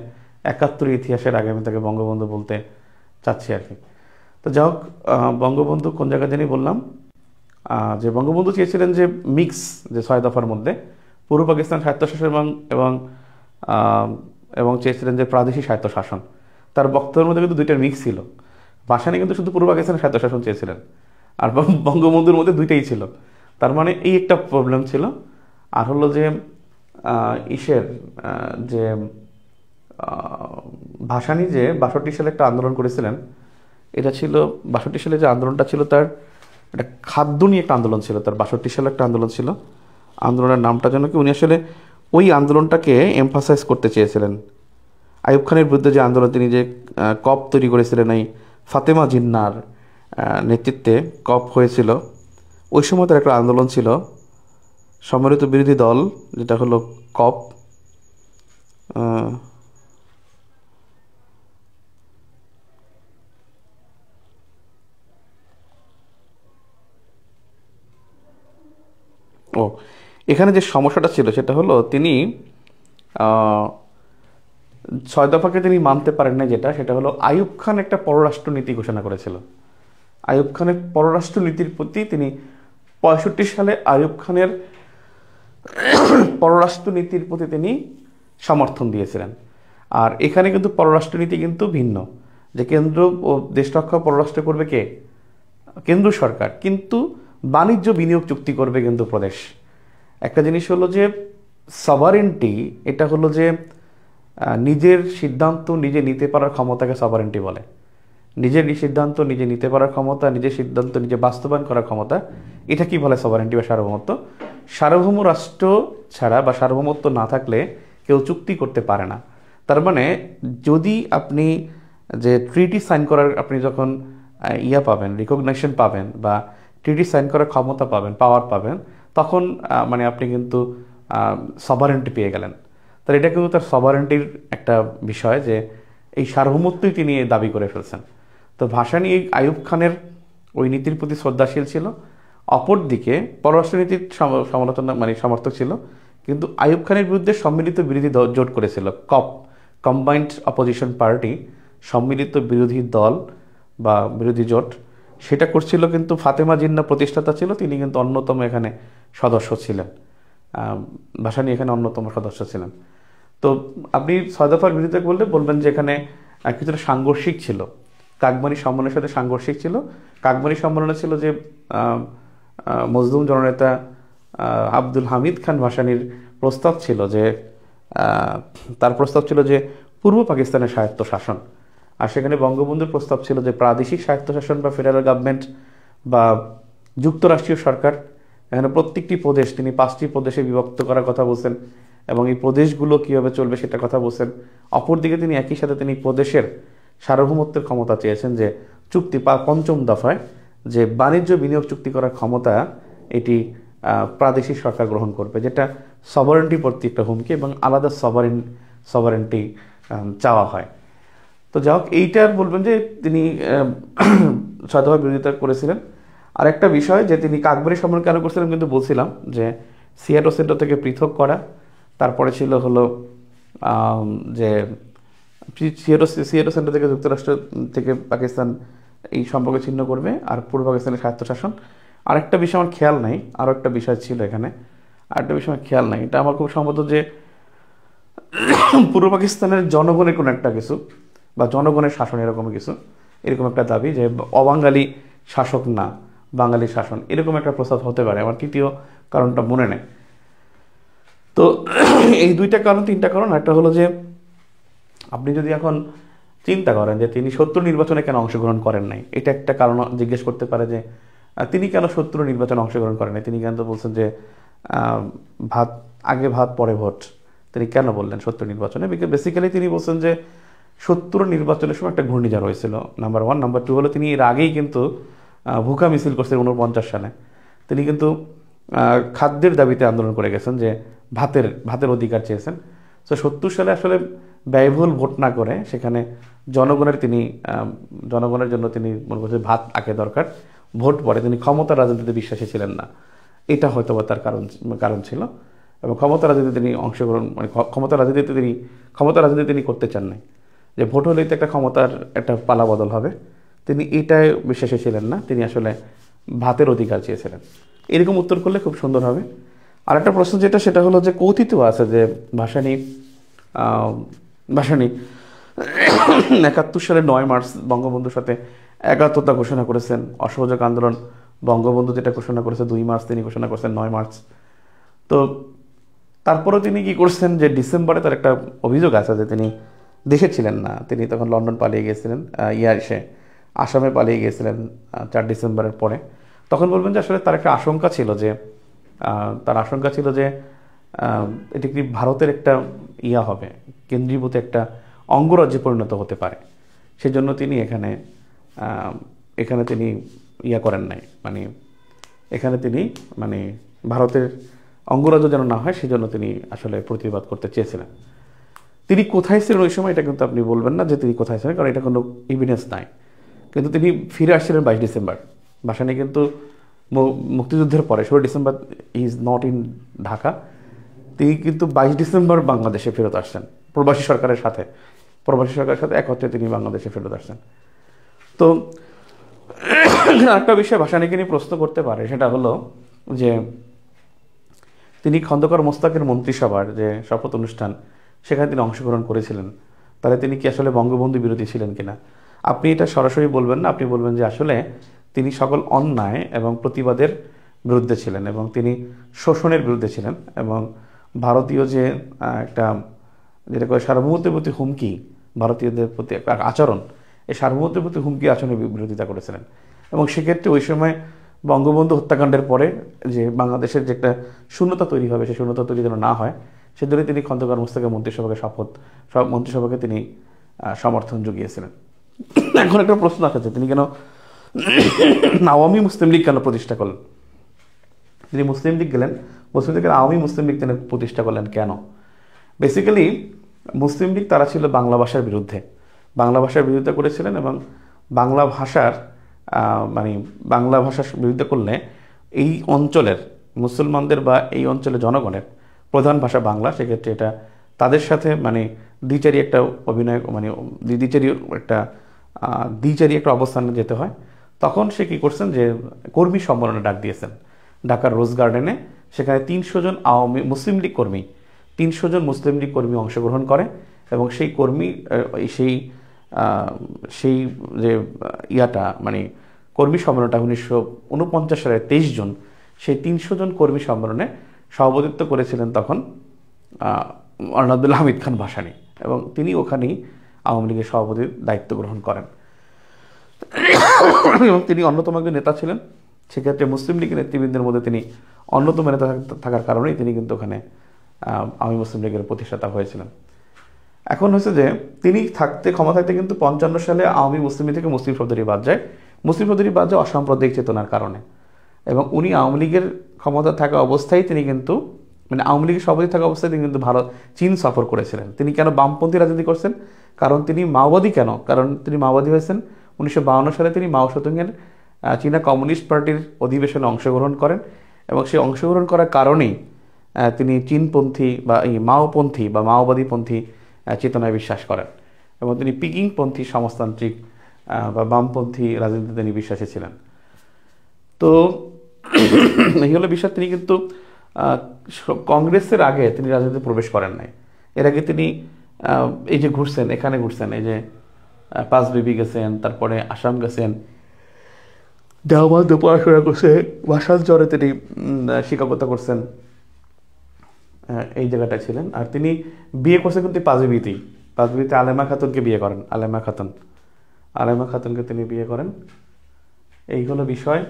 71 ইতিহাসের আগে আমি তাকে বঙ্গবন্ধু বলতে চাচ্ছি আর কি। তো যাই হোক, বঙ্গবন্ধু কোন জায়গায় জানি বললাম যে বঙ্গবন্ধু চেয়েছিলেন যে মিক্স, যে 6 দফার মধ্যে পূর্ব পাকিস্তান স্বায়ত্তশাসন এবং চেয়েছিলেন যে প্রাদেশিক স্বায়ত্তশাসন। তার বক্তব্যের মধ্যে কিন্তু দুইটার মিক্স ছিল। ভাসানী কিন্তু শুধু পূর্ব পাকিস্তানের স্বায়ত্তশাসন চেয়েছিলেন, আর বঙ্গবন্ধুর মধ্যে দুইটাই ছিল। তার মানে এই একটা প্রবলেম ছিল। আর হলো যে যে ভাসানী যে 62 সালে একটা আন্দোলন করেছিলেন, এটা ছিল 62 সালে যে আন্দোলনটা ছিল, তার একটা খাদ্য নিয়ে একটা আন্দোলন ছিল। তার 62 সালে একটা আন্দোলন ছিল, আন্দোলনের নামটা যেন কি, উনি আসলে ওই আন্দোলনটাকে এমফাসাইজ করতে চেয়েছিলেন। আইয়ুব খানের বিরুদ্ধে যে আন্দোলন, তিনি যে কপ তৈরি করেছিলেন, এই ফাতেমা জিন্নার নেতৃত্বে কপ হয়েছিল, ওই সময় তার একটা আন্দোলন ছিল, সম্মিলিত বিরোধী দল, যেটা হলো কপ। এখানে যে সমস্যাটা ছিল সেটা হলো তিনি 6 দফাকে তিনি মানতে পারেন না, সেটা হলো আইয়ুব খান একটা পররাষ্ট্রনীতি ঘোষণা করেছিল। আইয়ুব খানের পররাষ্ট্রনীতির প্রতি তিনি 65 সালে আইয়ুব খানের পররাষ্ট্রনীতির প্রতি তিনি সমর্থন দিয়েছিলেন। আর এখানে কিন্তু পররাষ্ট্রনীতি কিন্তু ভিন্ন, যে কেন্দ্র ও দেশরক্ষা পররাষ্ট্র করবে কে, কেন্দ্র সরকার, কিন্তু বাণিজ্য বিনিয়োগ চুক্তি করবে কিন্তু প্রদেশ। একটা জিনিস হলো যে সভারেন্টি, এটা হলো যে নিজের সিদ্ধান্ত নিজে নিতে পারার ক্ষমতাকে সভারেন্টি বলে। নিজের সিদ্ধান্ত নিজে নিতে পারার ক্ষমতা, নিজের সিদ্ধান্ত নিজে বাস্তবায়ন করার ক্ষমতা, এটা কি বলে সভারেন্টি বা সার্বভৌমত্ব। সার্বভৌম রাষ্ট্র ছাড়া বা সার্বভৌমত্ব না থাকলে কেউ চুক্তি করতে পারে না। তার মানে যদি আপনি যে ট্রিটি সাইন করার, আপনি যখন পাবেন, রিকগনিশন পাবেন বা ট্রিটি সাইন করার ক্ষমতা পাবেন, পাওয়ার পাবেন, তখন মানে আপনি কিন্তু সভারেন্টি পেয়ে গেলেন। তাহলে এটা কিন্তু তার সভারেন্টির একটা বিষয়, যে এই সার্বভৌমত্বই তিনি দাবি করে ফেলছেন। তো ভাসানী আইয়ুব খানের ওই নীতির প্রতি শ্রদ্ধাশীল ছিল। অপরদিকে পররাষ্ট্রনীতির সমালোচনা মানে সমর্থক ছিল, কিন্তু আইয়ুব খানের বিরুদ্ধে সম্মিলিত বিরোধী জোট করেছিল কপ, কম্বাইন্ড অপোজিশন পার্টি, সম্মিলিত বিরোধী দল বা বিরোধী জোট, সেটা করছিল। কিন্তু ফাতেমা জিন্না প্রতিষ্ঠাতা ছিল, তিনি কিন্তু অন্যতম এখানে সদস্য ছিলেন। ভাসানী এখানে অন্যতম সদস্য ছিলেন। তো আপনি 6 দফার বিরোধিতা করলে বলবেন যে এখানে কিছুটা সাংঘর্ষিক ছিল, কাকমানি সম্মেলনের সাথে সাংঘর্ষিক ছিল। কাকমানি সম্মেলনে ছিল যে মজলুম জননেতা আব্দুল হামিদ খান ভাসানীর প্রস্তাব ছিল যে তার প্রস্তাব ছিল যে পূর্ব পাকিস্তানের স্বায়ত্তশাসন, আর সেখানে বঙ্গবন্ধুর প্রস্তাব ছিল যে প্রাদেশিক স্বায়ত্তশাসন বা ফেডারেল গভর্নমেন্ট বা যুক্তরাষ্ট্রীয় সরকার। এখানে প্রত্যেকটি প্রদেশ তিনি 5টি প্রদেশে বিভক্ত করার কথা বলছেন এবং এই প্রদেশগুলো কীভাবে চলবে সেটার কথা বলছেন। অপরদিকে তিনি একই সাথে তিনি প্রদেশের সার্বভৌমত্বের ক্ষমতা চেয়েছেন, যে চুক্তি 5ম দফায় যে বাণিজ্য বিনিয়োগ চুক্তি করার ক্ষমতা এটি প্রাদেশিক সরকার গ্রহণ করবে, যেটা সভারেন্টি প্রতি একটা হুমকি এবং আলাদা সভারেন্টি চাওয়া হয়। তো যাই হোক, এইটার বলবেন যে তিনি সদয় বিরোধিতা করেছিলেন। আর একটা বিষয় যে তিনি কাকবারি সম্মেলন কেন করছিলেন কিন্তু বলছিলাম যে সিয়াটো সেন্টার থেকে পৃথক করা, তারপরে ছিল হলো যে সিয়াটো সেন্টার থেকে যুক্তরাষ্ট্র থেকে পাকিস্তান এই সম্পর্ক ছিন্ন করবে, আর পূর্ব পাকিস্তানের স্বায়ত্তশাসন। আরেকটা বিষয় আমার খেয়াল নাই, আরও একটা বিষয় ছিল এখানে, আরেকটা বিষয় আমার খেয়াল নাই, এটা আমার খুব সম্ভবত যে পূর্ব পাকিস্তানের জনগণের কোনো একটা কিছু বা জনগণের শাসন এরকম কিছু, এরকম একটা দাবি যে অবাঙালি শাসক না বাঙালি শাসন, এরকম একটা প্রস্তাব হতে পারে। আমার তৃতীয় কারণটা মনে নেই। তো এই 2টা কারণ 3টা কারণ। একটা হলো যে আপনি যদি এখন চিন্তা করেন যে তিনি 70 নির্বাচনে কেন অংশগ্রহণ করেন নাই, এটা একটা কারণ জিজ্ঞেস করতে পারে যে তিনি কেন 70 নির্বাচনে অংশগ্রহণ করেন নাই। তিনি কেন তো বলছেন যে আগে ভাত পরে ভোট, তিনি কেন বললেন 70 নির্বাচনে? বিকজ বেসিক্যালি তিনি বলছেন যে 70 নির্বাচনের সময় একটা ঘূর্ণিঝড় হয়েছিল, নাম্বার 1। নাম্বার 2 হলো তিনি এর আগেই কিন্তু ভুকা মিছিল করছেন 49 সালে। তিনি কিন্তু খাদ্যের দাবিতে আন্দোলন করে গেছেন, যে ভাতের অধিকার চেয়েছেন। তো 70 সালে আসলে ব্যয়বহুল ভোট না করে সেখানে জনগণের জন্য তিনি মনে করছেন ভাত আগে দরকার, ভোট পরে। তিনি ক্ষমতা রাজনীতিতে বিশ্বাসী ছিলেন না, এটা হয়তো বা তার কারণ ছিল। এবং ক্ষমতা রাজনীতিতে তিনি অংশগ্রহণ ক্ষমতা রাজনীতি তিনি করতে চান নাই, যে ভোট হলেই তো একটা ক্ষমতার একটা পালা বদল হবে। তিনি এটাই বিশ্বাসী ছিলেন না, তিনি আসলে ভাতের অধিকার চেয়েছিলেন। এরকম উত্তর করলে খুব সুন্দর হবে। আর একটা প্রশ্ন সেটা হলো যে কথিত আছে যে ভাসানী 71 সালের 9 মার্চ বঙ্গবন্ধুর সাথে একাত্মতা ঘোষণা করেছেন। অসহযোগ আন্দোলন বঙ্গবন্ধু যেটা ঘোষণা করেছে 2 মার্চ, তিনি ঘোষণা করেছেন 9 মার্চ। তো তারপরেও তিনি কি করছেন যে ডিসেম্বরে তার একটা অভিযোগ আছে যে তিনি দেশে ছিলেন না, তিনি তখন লন্ডন পালিয়ে গিয়েছিলেন, আসামে পালিয়ে গিয়েছিলেন 4 ডিসেম্বরের পরে। তখন বলবেন যে আসলে তার একটা আশঙ্কা ছিল যে এটি কি ভারতের একটা হবে, কেন্দ্রীভূত একটা অঙ্গরাজ্যে পরিণত হতে পারে। সেজন্য তিনি এখানে তিনি করেন নাই, এখানে তিনি ভারতের অঙ্গরাজ্য যেন না হয়, সেজন্য তিনি আসলে প্রতিবাদ করতে চেয়েছিলেন। তিনি কোথায় ছিলেন ওই সময় এটা কিন্তু আপনি বলবেন না যে তিনি কোথায় ছিলেন, কারণ এটা কোনো এভিডেন্স নাই। কিন্তু তিনি ফিরে আসছিলেন 22 ডিসেম্বর। ভাসানী কিন্তু মুক্তিযুদ্ধের পরে 16 December is not in Dhaka, তিনি কিন্তু 22 ডিসেম্বর বাংলাদেশে ফেরত আসছেন প্রবাসী সরকারের সাথে একত্রে তিনি বাংলাদেশে ফেরত আসছেন। তো একটা বিষয় ভাসানীকে নিয়ে প্রশ্ন করতে পারে, সেটা হলো যে তিনি খন্দকার মোস্তাকের মন্ত্রিসভার যে শপথ অনুষ্ঠান, সেখানে তিনি অংশগ্রহণ করেছিলেন, তাহলে তিনি কি আসলে বঙ্গবন্ধু বিরোধী ছিলেন কিনা? আপনি এটা সরাসরি বলবেন না, আপনি বলবেন যে আসলে তিনি সকল অন্যায় এবং প্রতিবাদের বিরুদ্ধে ছিলেন এবং তিনি শোষণের বিরুদ্ধে ছিলেন এবং ভারতীয় যে একটা যেটা করে সার্বভৌমত্বের প্রতি হুমকি, ভারতীয়দের প্রতি একটা আচরণ, এই সার্বভৌমত্বের প্রতি হুমকি আচরণের বিরোধিতা করেছিলেন। এবং সেক্ষেত্রে ওই সময় বঙ্গবন্ধু হত্যাকাণ্ডের পরে যে বাংলাদেশের যে একটা শূন্যতা তৈরি হবে, সেই শূন্যতা তৈরি যেন না হয়, সেজন্য তিনি খন্দকার মোস্তাকের মন্ত্রিসভাকে তিনি সমর্থন জুগিয়েছিলেন। এখন একটা প্রশ্ন আসছে, তিনি কেন আওয়ামী মুসলিম লীগ কেন প্রতিষ্ঠা করলেন? তিনি মুসলিম লীগ গেলেন, মুসলিম লীগের আওয়ামী মুসলিম লীগ তিনি প্রতিষ্ঠা করলেন কেন? বেসিক্যালি মুসলিম লীগ তারা ছিল বাংলা ভাষার বিরুদ্ধে করেছিলেন এবং বাংলা ভাষার বিরুদ্ধে করলে এই অঞ্চলের মুসলমানদের বা এই অঞ্চলের জনগণের প্রধান ভাষা বাংলা, সেক্ষেত্রে এটা তাদের সাথে দ্বিচারী একটা দ্বিচারী একটা অবস্থানে যেতে হয়। তখন সে কী করছেন যে কর্মী সম্মেলনে ডাক দিয়েছেন ঢাকার রোজ গার্ডেনে। সেখানে 300 জন মুসলিম লীগ কর্মী অংশগ্রহণ করে এবং সেই সেই যে ইয়াটা মানে কর্মী সম্মেলনটা 1949 সালের 23 জুন, সেই 300 জন কর্মী সম্মেলনে সভাপতিত্ব করেছিলেন তখন আব্দুল হামিদ খান ভাসানী, এবং তিনি ওখানেই আওয়ামী লীগের সভাপতির দায়িত্ব গ্রহণ করেন এবং তিনি অন্যতম একজন নেতা ছিলেন। সেক্ষেত্রে মুসলিম লীগের নেতৃবৃন্দের মধ্যে তিনি অন্যতম নেতা থাকার কারণেই তিনি কিন্তু ওখানে আওয়ামী মুসলিম লীগের প্রতিষ্ঠাতা হয়েছিলেন। এখন হচ্ছে যে তিনি ক্ষমতা থাকতে কিন্তু 55 সালে আওয়ামী মুসলিম লীগ থেকে মুসলিম শব্দটি বাদ যায়। মুসলিম শব্দটি বাদ যায় অসাম্প্রদায়িক চেতনার কারণে, এবং উনি আওয়ামী লীগের ক্ষমতা থাকা অবস্থায় তিনি কিন্তু মানে আওয়ামী লীগের সভাপতি থাকা অবস্থায় তিনি কিন্তু চীন সফর করেছিলেন। তিনি কেন বামপন্থী রাজনীতি করছেন? কারণ তিনি মাওবাদী। কেন? কারণ তিনি মাওবাদী হয়েছেন 1952 সালে তিনি মাও সেতুংয়ের চীনা কমিউনিস্ট পার্টির অধিবেশনে অংশগ্রহণ করেন, এবং সেই অংশগ্রহণ করার কারণেই তিনি চীনপন্থী বা এই মাওপন্থী বা মাওবাদীপন্থী চেতনায় বিশ্বাস করেন, এবং তিনি পিকিংপন্থী সমাজতান্ত্রিক বা বামপন্থী রাজনীতিতে তিনি বিশ্বাসী ছিলেন। তো এই হলো বিষয়। তিনি কিন্তু কংগ্রেসের আগে তিনি রাজনীতিতে প্রবেশ করেন নাই। এর আগে তিনি এই যে ঘুরছেন, এখানে ঘুরছেন, এই যে পাঁচবিবি গেছেন, তারপরে আসাম গেছেন, দেওবন্দে পড়াশোনা করছে, ভাষাঞ্চলে তিনি শিক্ষকতা করছেন, এই জায়গাটায় ছিলেন। আর তিনি বিয়ে করছেন কিন্তু পাঁচবিবিতেই আলেমা খাতুনকে বিয়ে করেন। আলেমা খাতুনকে তিনি বিয়ে করেন। এই হলো বিষয়।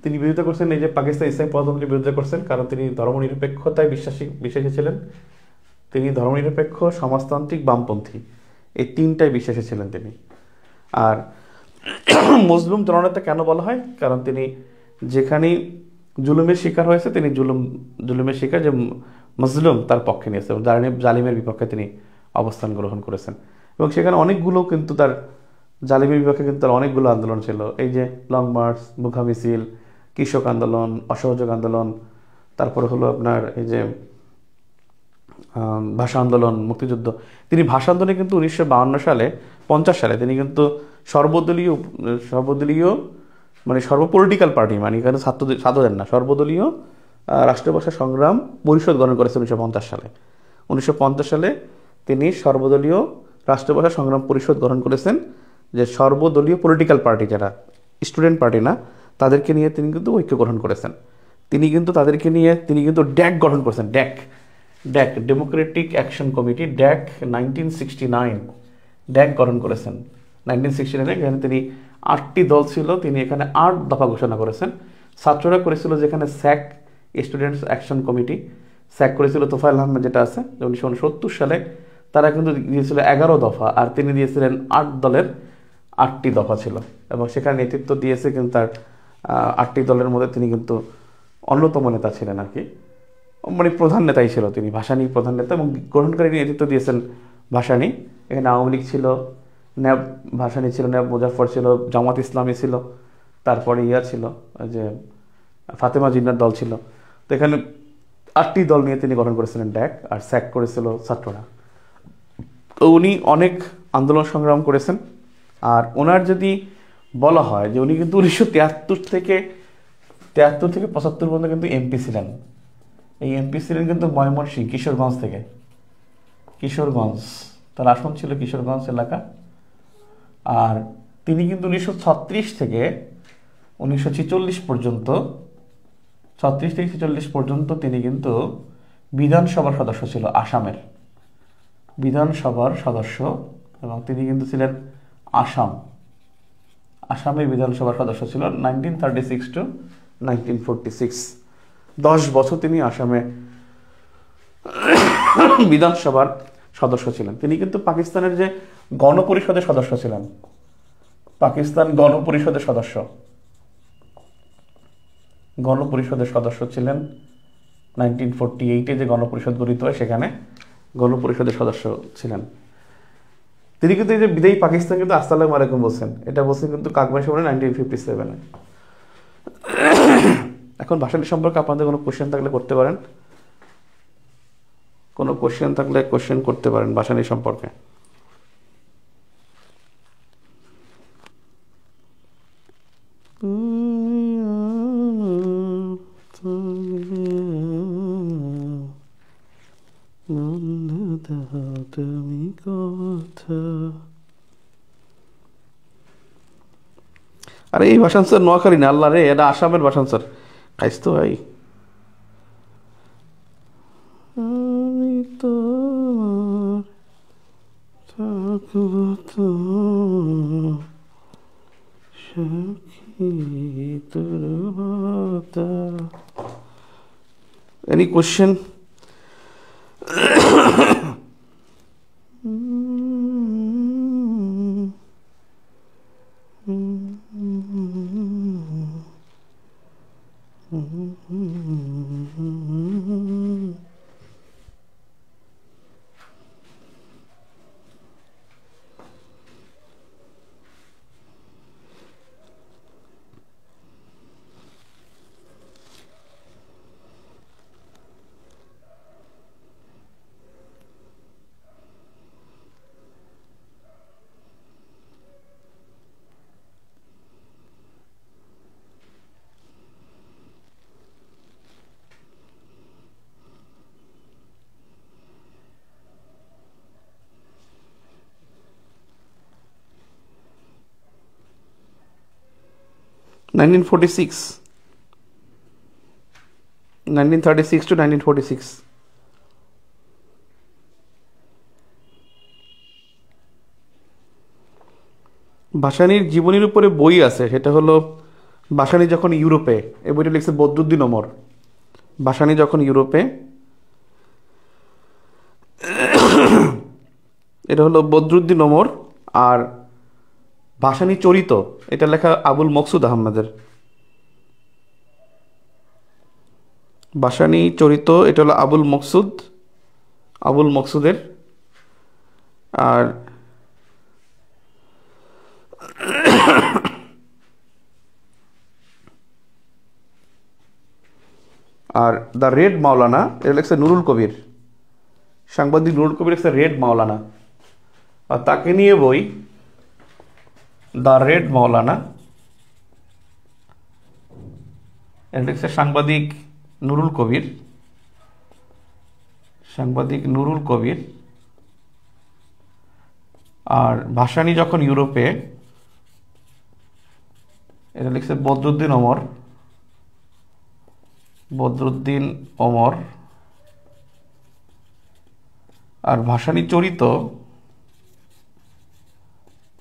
তিনি বিরোধিতা করছেন এই যে পাকিস্তান ইসলামী প্রধানমন্ত্রীর বিরোধিতা করছেন, কারণ তিনি ধর্মনিরপেক্ষতায় বিশ্বাসী ছিলেন। তিনি ধর্মনিরপেক্ষ, সমাজতান্ত্রিক, বামপন্থী এই তিনটায় বিশ্বাসী ছিলেন তিনি। আর মজলুম জননেতা কেন বলা হয়? কারণ তিনি যেখানেই জুলুমের শিকার হয়েছে তিনি জুলুমের শিকার যে মজলুম তার পক্ষে নিয়েছে, এবং জালিমের বিপক্ষে তিনি অবস্থান গ্রহণ করেছেন। এবং সেখানে অনেকগুলো কিন্তু তার জালিমের বিপক্ষে কিন্তু তার অনেকগুলো আন্দোলন ছিল। এই যে লং মার্চ, মুখা মিছিল, কৃষক আন্দোলন, অসহযোগ আন্দোলন, তারপরে হলো আপনার এই যে ভাষা আন্দোলন, মুক্তিযুদ্ধ। তিনি ভাষা আন্দোলনে কিন্তু 1950 সালে তিনি কিন্তু সর্বদলীয় মানে সর্বপলিটিক্যাল পার্টি, মানে এখানে ছাত্রদের না, সর্বদলীয় রাষ্ট্রীয় ভাষা সংগ্রাম পরিষদ গঠন করেছে 1950 সালে। 1950 সালে তিনি সর্বদলীয় রাষ্ট্রীয় ভাষা সংগ্রাম পরিষদ গঠন করেছেন, যে সর্বদলীয় পলিটিক্যাল পার্টি, যারা স্টুডেন্ট পার্টি না, তাদেরকে নিয়ে তিনি কিন্তু ঐক্য গঠন করেছেন। তিনি কিন্তু তাদেরকে নিয়ে তিনি কিন্তু ড্যাক গঠন করেছেন। DAC Democratic action committee, DAC 1969 DAC গঠন করেছেন 1969। এখানে তিনি 8টি দল ছিল, তিনি এখানে 8 দফা ঘোষণা করেছেন। ছাত্ররা করেছিল যেখানে SAC, students action committee, SAC করেছিল তোফায়েল আহমেদ, যেটা আছে 1970 সালে। তারা কিন্তু দিয়েছিল 11 দফা, আর তিনি দিয়েছিলেন 8 দলের 8টি দফা ছিল, এবং সেখানে নেতৃত্ব দিয়েছে কিন্তু তার 8টি দলের মধ্যে তিনি কিন্তু অন্যতম নেতা ছিলেন আর কি, মানে প্রধান নেতাই ছিল তিনি, ভাসানী প্রধান নেতা, এবং গ্রহণকারী নেতৃত্ব দিয়েছেন ভাসানী। এখানে আওয়ামী লীগ ছিল, ন্যাব ভাসানী ছিল, ন্যাব মুজাফফর ছিল, জামাত ইসলামী ছিল, তারপরে ছিল যে ফাতেমা জিন্নার দল ছিল। তো এখানে 8টি দল নিয়ে তিনি গঠন করেছিলেন ড্যাক, আর স্যাক করেছিল ছাত্ররা। তো উনি অনেক আন্দোলন সংগ্রাম করেছেন। আর ওনার যদি বলা হয় যে উনি কিন্তু 1973 থেকে 75 পর্যন্ত কিন্তু এমপি ছিলেন। এই এমপি ছিলেন কিন্তু ময়মনসিংহ, কিশোরগঞ্জ থেকে। কিশোরগঞ্জ তার আসন ছিল কিশোরগঞ্জ এলাকা। আর তিনি কিন্তু 1936 থেকে 1946 পর্যন্ত, 36 থেকে 46 পর্যন্ত তিনি কিন্তু বিধানসভার সদস্য ছিল, আসামের বিধানসভার সদস্য, এবং তিনি কিন্তু ছিলেন আসামের বিধানসভার সদস্য ছিল 1936 to 1946। 10 বছর তিনি আসামে বিধানসভার সদস্য ছিলেন। তিনি কিন্তু পাকিস্তানের যে গণপরিষদের সদস্য ছিলেন, পাকিস্তান গণপরিষদের সদস্য ছিলেন 1948-এ যে গণপরিষদ গঠিত হয়, সেখানে গণপরিষদের সদস্য ছিলেন তিনি। কিন্তু এই যে বিদায়ী পাকিস্তান কিন্তু আসসালামু আলাইকুম বলছেন, এটা বলছেন কিন্তু কাকবাই সভায় 1957-এ। এখন ভাষাটি সম্পর্কে আপনাদের কোনো কোশ্চেন থাকলে করতে পারেন, কোনো কোশ্চেন থাকলে কোশ্চেন করতে পারেন ভাষাটি সম্পর্কে। তুমি কথা আরে এই ভাষান স্যার নোয়াখালী না, আল্লাহ রে, এটা আসামের ভাষান স্যার। খাইস তো ভাই। আমি তোমার থাকবো তো সখী দুর্বলতা। Any question? Nineteen 1936 to 1946। ভাসানীর জীবনীর উপরে বই আছে, সেটা হলো ভাসানী যখন ইউরোপে, এই বইটা লিখছে বদরুদ্দিন ওমর। ভাসানী যখন ইউরোপে, এটা হলো বদরুদ্দিন ওমর। আর ভাসানী চরিত, এটা লেখা আবুল মকসুদ আহমদের। ভাসানী চরিত, এটা হলো আবুল মকসুদের। আর আর দ্য রেড মাওলানা, এটা লেখছে নুরুল কবির, সাংবাদিক নুরুল কবির লেখছে রেড মাওলানা। আর তাকে নিয়ে বই দ্য রেড মাওলানা, এটা লেখছে সাংবাদিক নুরুল কবির। আর ভাসানী যখন ইউরোপে, এটা লিখছে বদরুদ্দিন ওমর। আর ভাসানী চরিত,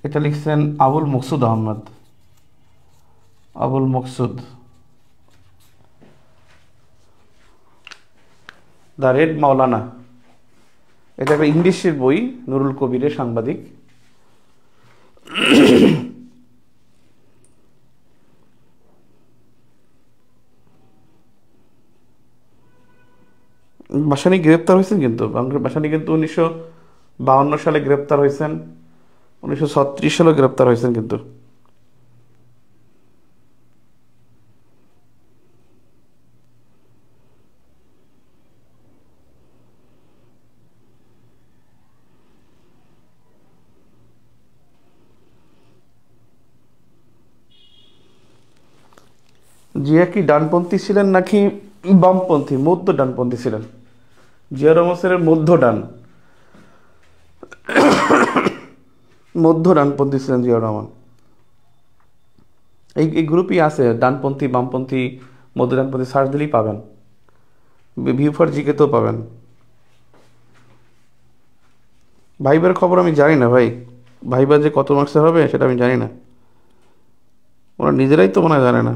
এটা লিখছেন আবুল মকসুদ। দ্য রেড মাওলানা, এটা একটা ইংলিশের বই, নুরুল কবিরের, সাংবাদিক। ভাসানী গ্রেপ্তার হয়েছেন, কিন্তু ভাসানী কিন্তু 1952 সালে গ্রেপ্তার হয়েছেন, 1936 সালে গ্রেপ্তার হয়েছেন কিন্তু। জিয়া কি ডানপন্থী ছিলেন নাকি বামপন্থী? মধ্য ডানপন্থী ছিলেন। জিয়া রহমান স্যারের মধ্য ডানপন্থী ছিলেন জিয়া রহমান। এই গ্রুপই আছে, ডানপন্থী, বামপন্থী, মধ্য ডানপন্থী, সার্চ দিলেই পাবেন। ভিউ ফর জিকে তো পাবেন। ভাইবার খবর আমি জানি না ভাই, ভাইবার যে কত মার্কসের হবে সেটা আমি জানি না। ওরা নিজেরাই তো মনে হয় জানে না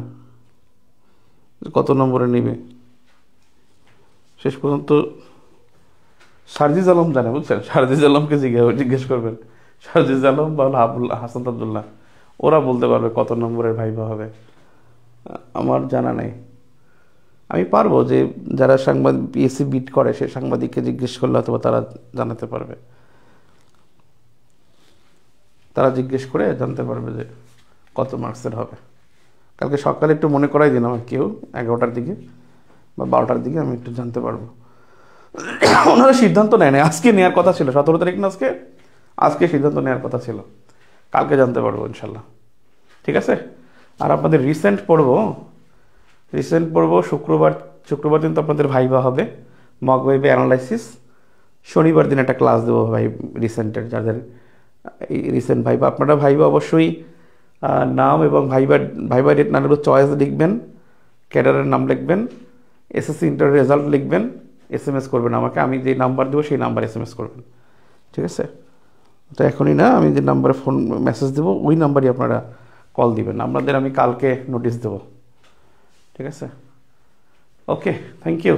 কত নম্বরে নিবে। শেষ পর্যন্ত সারজিজ আলম জানে, বুঝছেন? সারজিজ আলমকে জিজ্ঞেস করবেন, সারজিজ আলম বা আবুল হাসান আবদুল্লাহ, ওরা বলতে পারবে কত নম্বরের ভাইবা হবে। আমার জানা নেই। আমি পারবো যে যারা সাংবাদিক পিএসসি বিট করে, সে সাংবাদিককে জিজ্ঞেস করলে অথবা তারা জানাতে পারবে, তারা জিজ্ঞেস করে জানতে পারবে যে কত মার্কসের হবে। কালকে সকালে একটু মনে করাই দিন আমার, কেউ 11টার দিকে বা 12টার দিকে আমি একটু জানতে পারবো। ওনারা সিদ্ধান্ত নেয় না, আজকে নেওয়ার কথা ছিল, 17 তারিখ না আজকে সিদ্ধান্ত নেওয়ার কথা ছিল, কালকে জানতে পারবো ইনশাল্লাহ। ঠিক আছে। আর আপনাদের রিসেন্ট পড়বো শুক্রবার দিন তো আপনাদের ভাইবা হবে, মক ভাইবা অ্যানালাইসিস। শনিবার দিন একটা ক্লাস দেবো ভাই রিসেন্টের, যাদের এই রিসেন্ট ভাইবা। আপনারা ভাইবা অবশ্যই নাম এবং ভাইবা ডেট না হলে চয়েস লিখবেন, ক্যাডারের নাম লিখবেন, এসএসসি ইন্টার রেজাল্ট লিখবেন, SMS করবেন আমাকে, আমি যে নাম্বার দেবো সেই নাম্বার SMS করবেন, ঠিক আছে? তো এখনই না, আমি যে নাম্বারে ফোন মেসেজ দেবো ওই নাম্বারই আপনারা কল দিবেন, আপনাদের আমি কালকে নোটিশ দেবো, ঠিক আছে? ওকে, থ্যাংক ইউ।